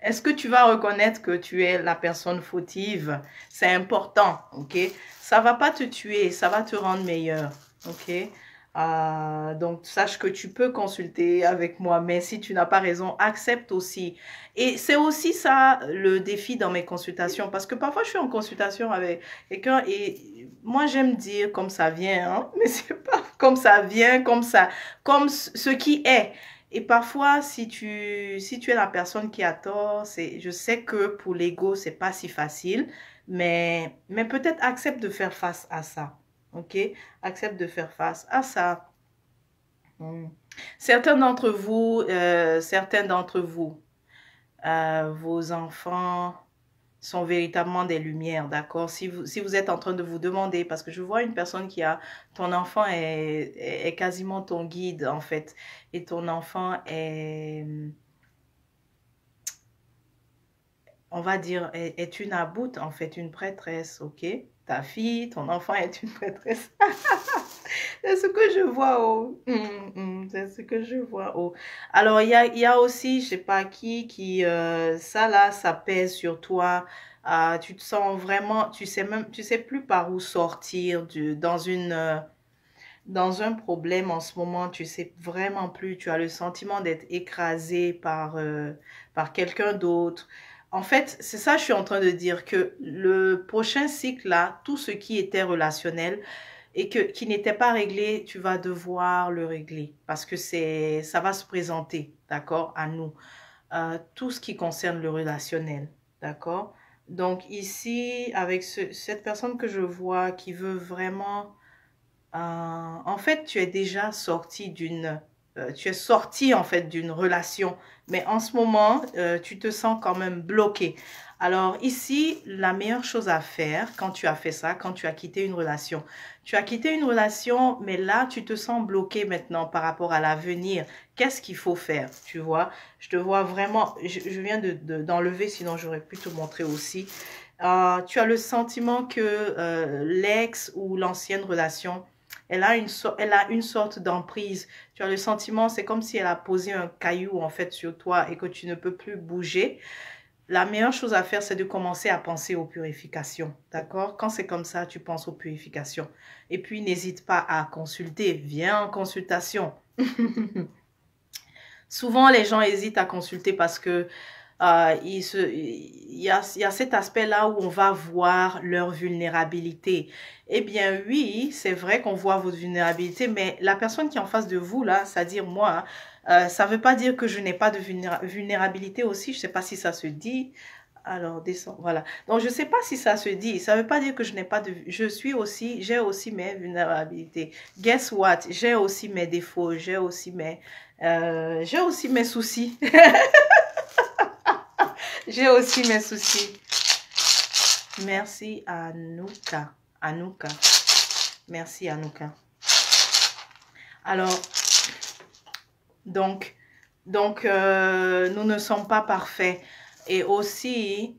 Est-ce que tu vas reconnaître que tu es la personne fautive? C'est important, ok? Ça va pas te tuer, ça va te rendre meilleur, ok? Donc, sache que tu peux consulter avec moi, mais si tu n'as pas raison, accepte aussi. Et c'est aussi ça le défi dans mes consultations, parce que parfois je suis en consultation avec quelqu'un et moi j'aime dire comme ça vient, hein, mais c'est pas comme ça vient, comme ça, comme ce qui est. Et parfois, si tu es la personne qui a tort, je sais que pour l'ego, c'est pas si facile, mais peut-être accepte de faire face à ça. OK? Accepte de faire face à ça. Hmm. Certains d'entre vous, vos enfants sont véritablement des lumières, d'accord? Si vous êtes en train de vous demander, parce que je vois une personne ton enfant est quasiment ton guide, en fait, et ton enfant est, on va dire, est une aboute, en fait, une prêtresse, ok? Ta fille, ton enfant est une prêtresse. C'est ce que je vois, oh. C'est ce que je vois, oh. Alors, il y a aussi, je sais pas ça là, ça pèse sur toi. Tu te sens vraiment, tu sais plus par où sortir dans un problème en ce moment, tu sais vraiment plus, tu as le sentiment d'être écrasé par quelqu'un d'autre. En fait, c'est ça, je suis en train de dire que le prochain cycle là, tout ce qui était relationnel, qui n'était pas réglé, tu vas devoir le régler parce que ça va se présenter, d'accord, à nous. Tout ce qui concerne le relationnel, d'accord. Donc ici, avec cette personne que je vois qui veut vraiment, en fait, tu es sorti en fait d'une relation, mais en ce moment, tu te sens quand même bloqué. Alors ici, la meilleure chose à faire quand tu as fait ça, quand tu as quitté une relation, tu as quitté une relation, mais là, tu te sens bloqué maintenant par rapport à l'avenir. Qu'est-ce qu'il faut faire, tu vois? Je te vois vraiment, je viens d'enlever, sinon j'aurais pu te montrer aussi. Tu as le sentiment que l'ex ou l'ancienne relation, elle a une sorte d'emprise. Tu as le sentiment, c'est comme si elle a posé un caillou en fait sur toi et que tu ne peux plus bouger. La meilleure chose à faire, c'est de commencer à penser aux purifications, d'accord? Quand c'est comme ça, tu penses aux purifications. Et puis, n'hésite pas à consulter. Viens en consultation. Souvent, les gens hésitent à consulter parce que il y a cet aspect-là où on va voir leur vulnérabilité. Eh bien, oui, c'est vrai qu'on voit votre vulnérabilité, mais la personne qui est en face de vous, là, c'est-à-dire moi, ça ne veut pas dire que je n'ai pas de vulnérabilité aussi. Je ne sais pas si ça se dit. Alors, descends, voilà. Donc, je ne sais pas si ça se dit. Ça ne veut pas dire que je n'ai pas de... j'ai aussi mes vulnérabilités. Guess what? J'ai aussi mes défauts. J'ai aussi mes soucis. J'ai aussi mes soucis. Merci Anouka. Anouka. Merci Anouka. Alors, nous ne sommes pas parfaits. Et aussi,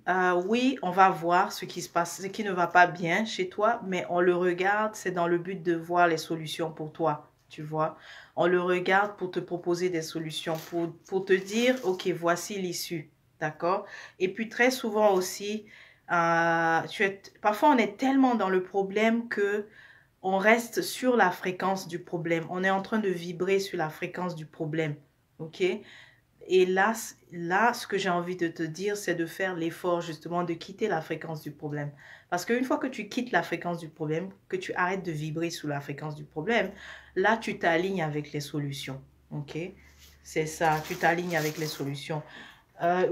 oui, on va voir ce qui se passe, ce qui ne va pas bien chez toi, mais on le regarde, c'est dans le but de voir les solutions pour toi, tu vois. On le regarde pour te proposer des solutions, pour te dire, ok, voici l'issue, d'accord? Et puis très souvent aussi, parfois on est tellement dans le problème que on reste sur la fréquence du problème. On est en train de vibrer sur la fréquence du problème, ok? Et là, ce que j'ai envie de te dire, c'est de faire l'effort justement de quitter la fréquence du problème. Parce qu'une fois que tu quittes la fréquence du problème, que tu arrêtes de vibrer sous la fréquence du problème, là, tu t'alignes avec les solutions. OK? C'est ça, tu t'alignes avec les solutions.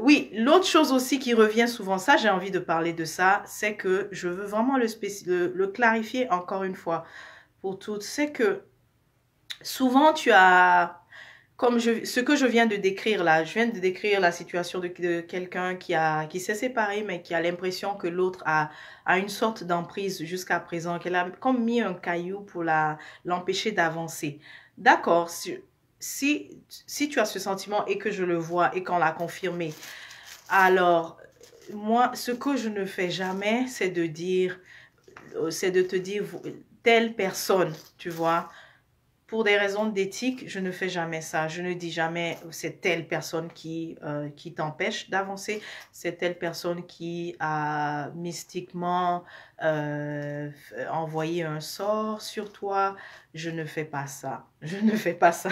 Oui, l'autre chose aussi qui revient souvent, ça, j'ai envie de parler de ça, c'est que je veux vraiment le clarifier encore une fois pour toutes. C'est que souvent, ce que je viens de décrire là, je viens de décrire la situation de quelqu'un qui s'est séparé, mais qui a l'impression que l'autre a une sorte d'emprise jusqu'à présent, qu'elle a comme mis un caillou pour l'empêcher d'avancer. D'accord, si tu as ce sentiment et que je le vois et qu'on l'a confirmé, alors moi, ce que je ne fais jamais, c'est de dire c'est de te dire telle personne, tu vois. Pour des raisons d'éthique, je ne fais jamais ça. Je ne dis jamais c'est telle personne qui t'empêche d'avancer. C'est telle personne qui a mystiquement envoyé un sort sur toi. Je ne fais pas ça. Je ne fais pas ça.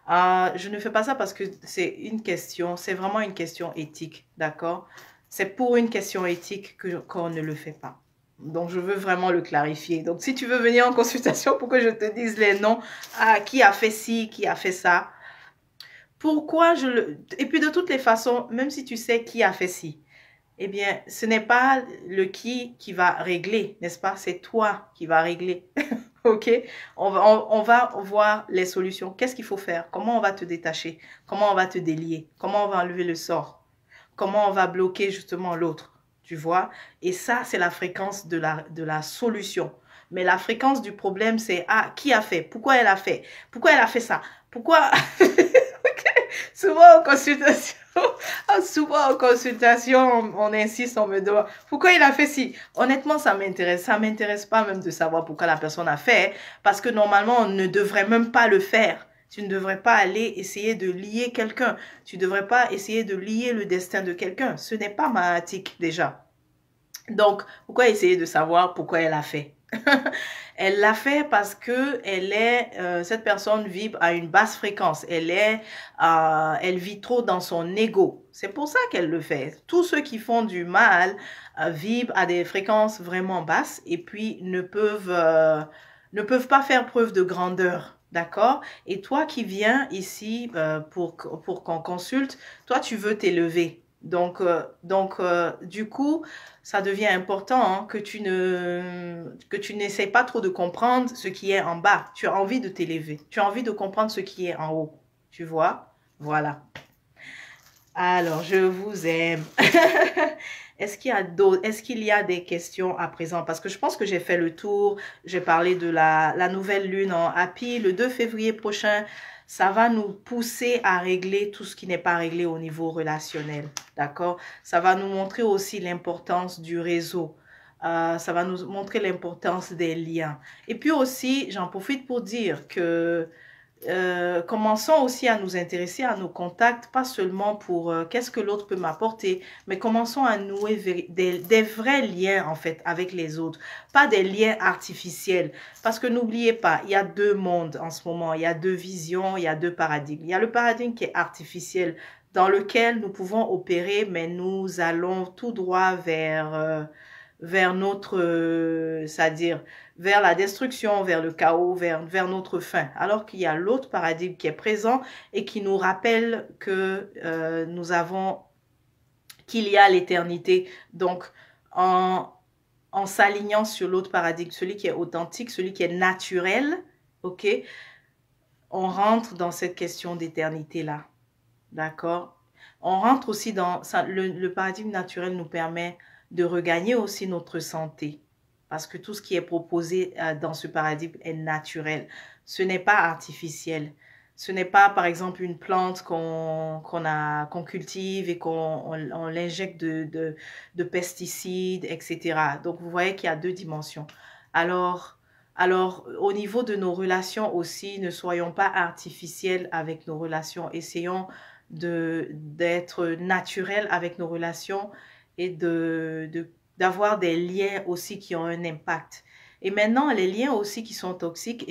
Je ne fais pas ça parce que c'est une question, c'est vraiment une question éthique, d'accord? C'est pour une question éthique qu'on ne le fait pas. Donc, je veux vraiment le clarifier. Donc, si tu veux venir en consultation pour que je te dise les noms, qui a fait ci, qui a fait ça, pourquoi je le... Et puis, de toutes les façons, même si tu sais qui a fait ci, eh bien, ce n'est pas le qui va régler, n'est-ce pas? C'est toi qui va régler. Ok? On va voir les solutions. Qu'est-ce qu'il faut faire? Comment on va te détacher? Comment on va te délier? Comment on va enlever le sort? Comment on va bloquer justement l'autre? Tu vois? Et ça, c'est la fréquence de la solution. Mais la fréquence du problème, c'est, qui a fait? Pourquoi elle a fait? Pourquoi elle a fait ça? Pourquoi? Souvent en consultation, souvent en consultation, on insiste, on me demande pourquoi il a fait ci. Honnêtement, ça m'intéresse. Ça m'intéresse pas même de savoir pourquoi la personne a fait, parce que normalement, on ne devrait même pas le faire. Tu ne devrais pas aller essayer de lier quelqu'un. Tu ne devrais pas essayer de lier le destin de quelqu'un. Ce n'est pas ma éthique déjà. Donc, pourquoi essayer de savoir pourquoi elle a fait? Elle l'a fait parce que cette personne vibre à une basse fréquence. Elle vit trop dans son ego. C'est pour ça qu'elle le fait. Tous ceux qui font du mal vibrent à des fréquences vraiment basses et puis ne peuvent pas faire preuve de grandeur. D'accord? Et toi qui viens ici pour qu'on consulte, toi tu veux t'élever. Donc, du coup, ça devient important hein, que tu n'essaies pas trop de comprendre ce qui est en bas. Tu as envie de t'élever. Tu as envie de comprendre ce qui est en haut. Tu vois? Voilà. Alors, je vous aime. Est-ce qu'il y a des questions à présent? Parce que je pense que j'ai fait le tour. J'ai parlé de la nouvelle lune en Happy le 2 février prochain. Ça va nous pousser à régler tout ce qui n'est pas réglé au niveau relationnel. D'accord? Ça va nous montrer aussi l'importance du réseau. Ça va nous montrer l'importance des liens. Et puis aussi, j'en profite pour dire que commençons aussi à nous intéresser à nos contacts, pas seulement pour qu'est-ce que l'autre peut m'apporter, mais commençons à nouer des vrais liens en fait avec les autres, pas des liens artificiels. Parce que n'oubliez pas, il y a deux mondes en ce moment, il y a deux visions, il y a deux paradigmes. Il y a le paradigme qui est artificiel, dans lequel nous pouvons opérer, mais nous allons tout droit vers notre, c'est-à-dire vers la destruction, vers le chaos, vers notre fin. Alors qu'il y a l'autre paradigme qui est présent et qui nous rappelle que qu'il y a l'éternité. Donc, en s'alignant sur l'autre paradigme, celui qui est authentique, celui qui est naturel, ok, on rentre dans cette question d'éternité-là. D'accord? On rentre aussi dans ça, le paradigme naturel nous permet de regagner aussi notre santé. Parce que tout ce qui est proposé dans ce paradigme est naturel. Ce n'est pas artificiel. Ce n'est pas, par exemple, une plante qu'on cultive et qu'on l'injecte de pesticides, etc. Donc, vous voyez qu'il y a deux dimensions. Alors, au niveau de nos relations aussi, ne soyons pas artificiels avec nos relations. Essayons d'être naturels avec nos relations et d'avoir des liens aussi qui ont un impact. Et maintenant, les liens aussi qui sont toxiques,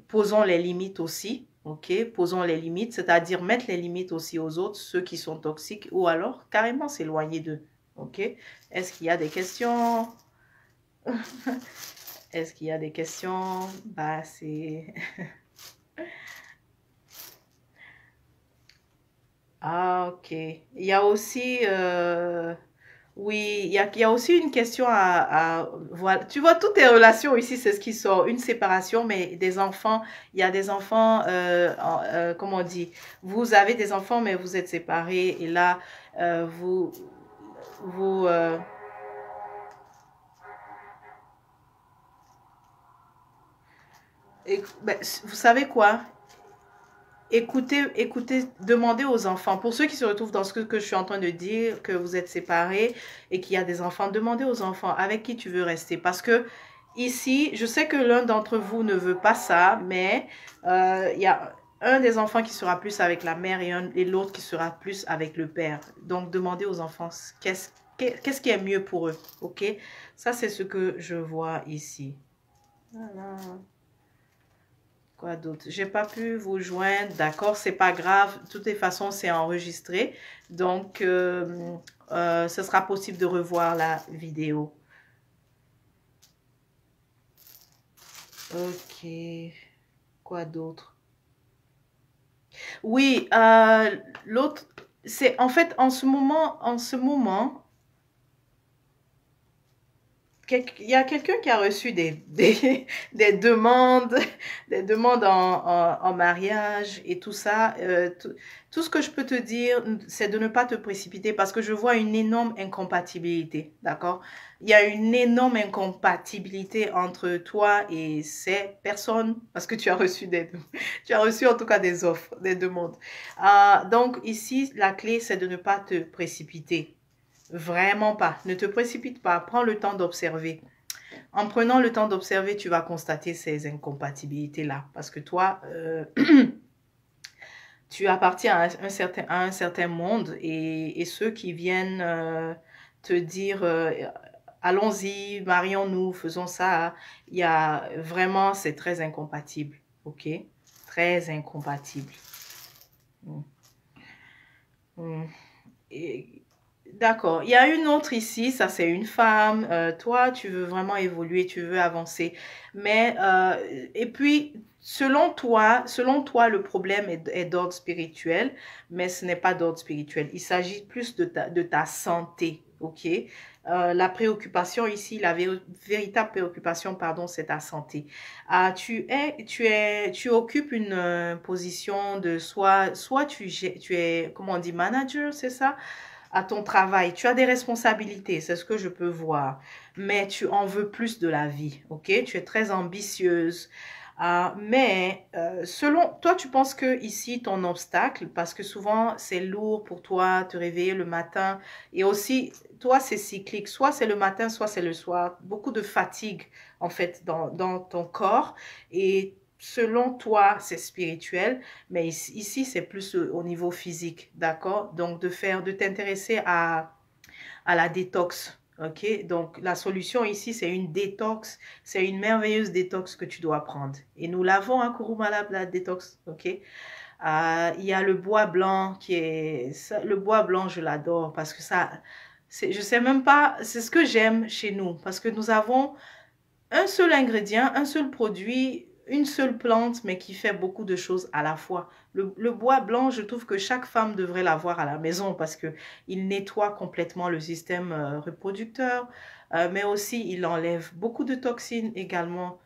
posons les limites aussi, ok? Posons les limites, c'est-à-dire mettre les limites aussi aux autres, ceux qui sont toxiques, ou alors carrément s'éloigner d'eux, ok? Est-ce qu'il y a des questions? Est-ce qu'il y a des questions? Bah, c'est... Ah, ok. Il y a aussi, oui, il y a aussi une question voilà. Tu vois, toutes tes relations ici, c'est ce qui sort. Une séparation, mais des enfants, il y a des enfants, comment on dit, vous avez des enfants, mais vous êtes séparés, et là, vous, vous, ben, vous savez quoi? écoutez, demandez aux enfants. Pour ceux qui se retrouvent dans ce que je suis en train de dire, que vous êtes séparés et qu'il y a des enfants, demandez aux enfants avec qui tu veux rester. Parce que ici, je sais que l'un d'entre vous ne veut pas ça, mais il y a un des enfants qui sera plus avec la mère et l'autre qui sera plus avec le père. Donc, demandez aux enfants qu'est-ce qui est mieux pour eux. OK? Ça, c'est ce que je vois ici. Voilà. Quoi d'autre? J'ai pas pu vous joindre, d'accord, c'est pas grave. De toutes les façons, c'est enregistré. Donc, ce sera possible de revoir la vidéo. Ok. Quoi d'autre? Oui, l'autre, c'est en fait en ce moment, il y a quelqu'un qui a reçu des demandes, des demandes en mariage et tout ça. Tout ce que je peux te dire, c'est de ne pas te précipiter parce que je vois une énorme incompatibilité, d'accord? Il y a une énorme incompatibilité entre toi et ces personnes parce que tu as reçu tu as reçu en tout cas des offres, des demandes. Donc ici, la clé, c'est de ne pas te précipiter. Vraiment pas. Ne te précipite pas. Prends le temps d'observer. En prenant le temps d'observer, tu vas constater ces incompatibilités-là. Parce que toi, tu appartiens à un certain monde et ceux qui viennent te dire allons-y, marions-nous, faisons ça, il y a vraiment, c'est très incompatible. OK? Très incompatible. Mm. Mm. Et d'accord. Il y a une autre ici, ça c'est une femme. Toi, tu veux vraiment évoluer, tu veux avancer. Mais, et puis, selon toi, le problème est d'ordre spirituel, mais ce n'est pas d'ordre spirituel. Il s'agit plus de ta santé, ok? La préoccupation ici, véritable préoccupation, pardon, c'est ta santé. Tu occupes une position de soit tu es, comment on dit, manager, c'est ça? À ton travail. Tu as des responsabilités, c'est ce que je peux voir. Mais tu en veux plus de la vie, ok? Tu es très ambitieuse. Mais selon toi, tu penses que ici, ton obstacle, parce que souvent c'est lourd pour toi, te réveiller le matin, et aussi, toi, c'est cyclique. Soit c'est le matin, soit c'est le soir. Beaucoup de fatigue, en fait, dans ton corps. Et selon toi, c'est spirituel. Mais ici, c'est plus au niveau physique, d'accord? Donc, de t'intéresser à la détox, ok? Donc, la solution ici, c'est une détox. C'est une merveilleuse détox que tu dois prendre. Et nous l'avons, hein, Kurumalab, la détox, ok? Il y a le bois blanc le bois blanc, je l'adore parce que ça, je sais même pas, c'est ce que j'aime chez nous parce que nous avons un seul ingrédient, un seul produit, une seule plante, mais qui fait beaucoup de choses à la fois. Le bois blanc, je trouve que chaque femme devrait l'avoir à la maison parce que il nettoie complètement le système reproducteur, mais aussi il enlève beaucoup de toxines également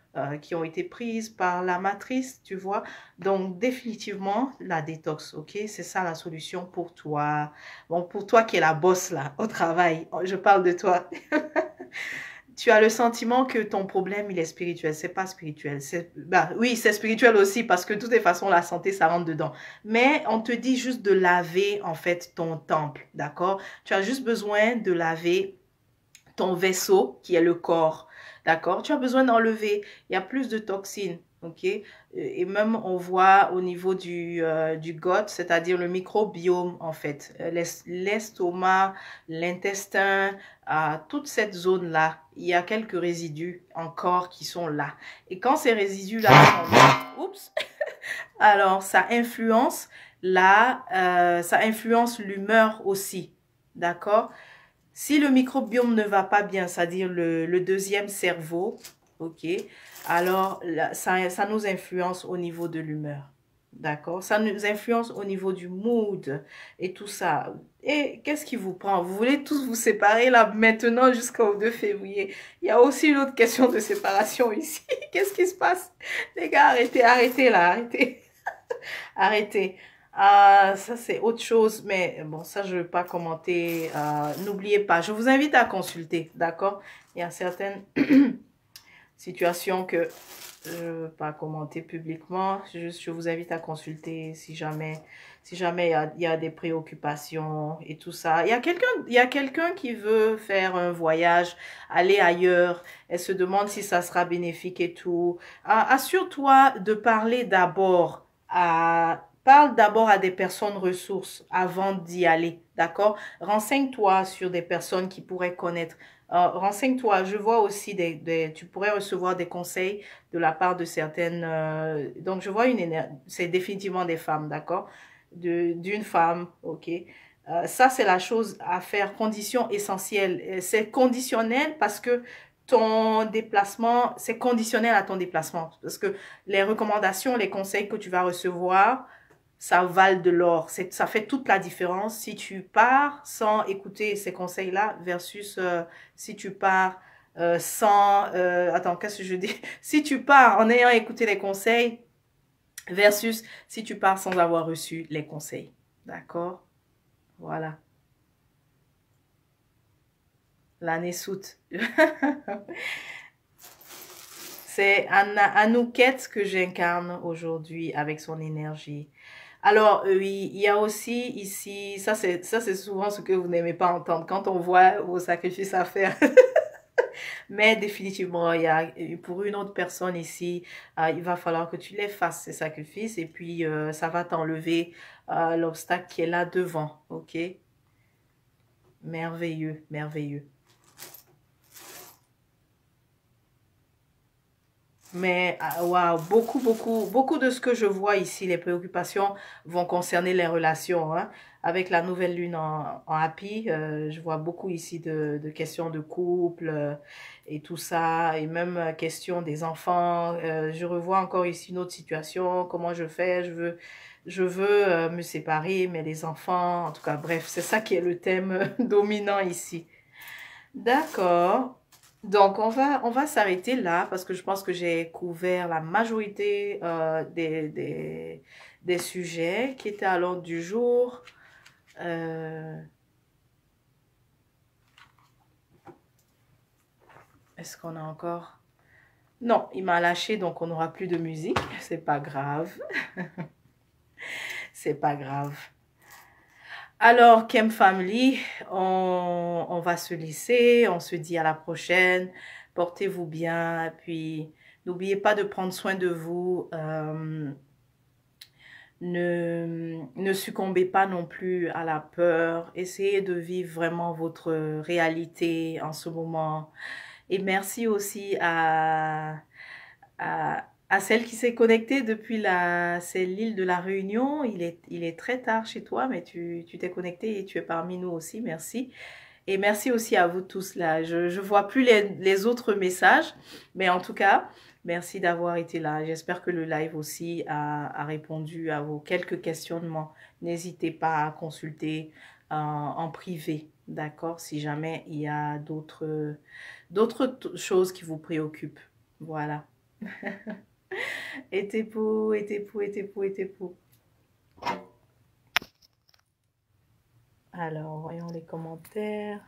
qui ont été prises par la matrice, tu vois. Donc définitivement la détox, ok? C'est ça la solution pour toi. Bon, pour toi qui es la boss là au travail, je parle de toi. Tu as le sentiment que ton problème, il est spirituel. C'est pas spirituel. Bah, oui, c'est spirituel aussi parce que de toutes les façons, la santé, ça rentre dedans. Mais on te dit juste de laver, en fait, ton temple, d'accord? Tu as juste besoin de laver ton vaisseau, qui est le corps, d'accord? Tu as besoin d'enlever. Il y a plus de toxines, ok? Et même, on voit au niveau du gut, c'est-à-dire le microbiome, en fait. L'estomac, l'intestin, toute cette zone-là, il y a quelques résidus encore qui sont là. Et quand ces résidus-là sont là, oups, alors ça influence ça influence l'humeur aussi, d'accord? Si le microbiome ne va pas bien, c'est-à-dire le deuxième cerveau, ok, alors ça nous influence au niveau de l'humeur. D'accord? Ça nous influence au niveau du mood et tout ça. Et qu'est-ce qui vous prend? Vous voulez tous vous séparer là maintenant jusqu'au 2 février. Il y a aussi une autre question de séparation ici. Qu'est-ce qui se passe? Les gars, arrêtez là, arrêtez. Arrêtez. Ça, c'est autre chose, mais bon, ça, je ne vais pas commenter. N'oubliez pas, je vous invite à consulter, d'accord? Il y a certaines situation que je ne veux pas commenter publiquement. Je vous invite à consulter si jamais il y a des préoccupations et tout ça. Il y a quelqu'un qui veut faire un voyage, aller ailleurs. Elle se demande si ça sera bénéfique et tout. Assure-toi de parler d'abord parle d'abord à des personnes ressources avant d'y aller, d'accord? Renseigne-toi sur des personnes qui pourraient connaître. Renseigne-toi, je vois aussi tu pourrais recevoir des conseils de la part de certaines, donc je vois c'est définitivement des femmes, d'accord? D'une femme, ok? Ça, c'est la chose à faire, condition essentielle. C'est conditionnel parce que ton déplacement, c'est conditionnel à ton déplacement. Parce que les recommandations, les conseils que tu vas recevoir, ça vale de l'or. Ça fait toute la différence si tu pars sans écouter ces conseils-là versus si tu pars sans... attends, qu'est-ce que je dis? Si tu pars en ayant écouté les conseils versus si tu pars sans avoir reçu les conseils. D'accord? Voilà. L'année soute. C'est Anouket que j'incarne aujourd'hui avec son énergie. Alors, oui, il y a aussi ici, ça c'est souvent ce que vous n'aimez pas entendre quand on voit vos sacrifices à faire. Mais définitivement, il y a, pour une autre personne ici, il va falloir que tu les fasses, ces sacrifices, et puis ça va t'enlever l'obstacle qui est là devant, ok? Merveilleux, merveilleux. Mais waouh, beaucoup de ce que je vois ici, les préoccupations vont concerner les relations. Hein. Avec la nouvelle lune en Happy, je vois beaucoup ici de questions de couple et tout ça, et même question des enfants. Je revois encore ici une autre situation, comment je fais, je veux me séparer, mais les enfants, en tout cas, bref, c'est ça qui est le thème dominant ici. D'accord. Donc, on va s'arrêter là parce que je pense que j'ai couvert la majorité des sujets qui étaient à l'ordre du jour. Est-ce qu'on a encore... Non, il m'a lâché, donc on n'aura plus de musique. C'est pas grave. C'est pas grave. Alors, Kem Family, on va se laisser. On se dit à la prochaine. Portez-vous bien. Puis, n'oubliez pas de prendre soin de vous. Ne succombez pas non plus à la peur. Essayez de vivre vraiment votre réalité en ce moment. Et merci aussi à celle qui s'est connectée depuis c'est l'île de la Réunion. Il est très tard chez toi, mais tu t'es connecté et tu es parmi nous aussi. Merci. Et merci aussi à vous tous là. Je vois plus les autres messages, mais en tout cas, merci d'avoir été là. J'espère que le live aussi a répondu à vos quelques questionnements. N'hésitez pas à consulter en privé, d'accord, si jamais il y a d'autres choses qui vous préoccupent. Voilà. Et tes poux, et tes poux, et tes poux, et tes poux. Alors, voyons les commentaires.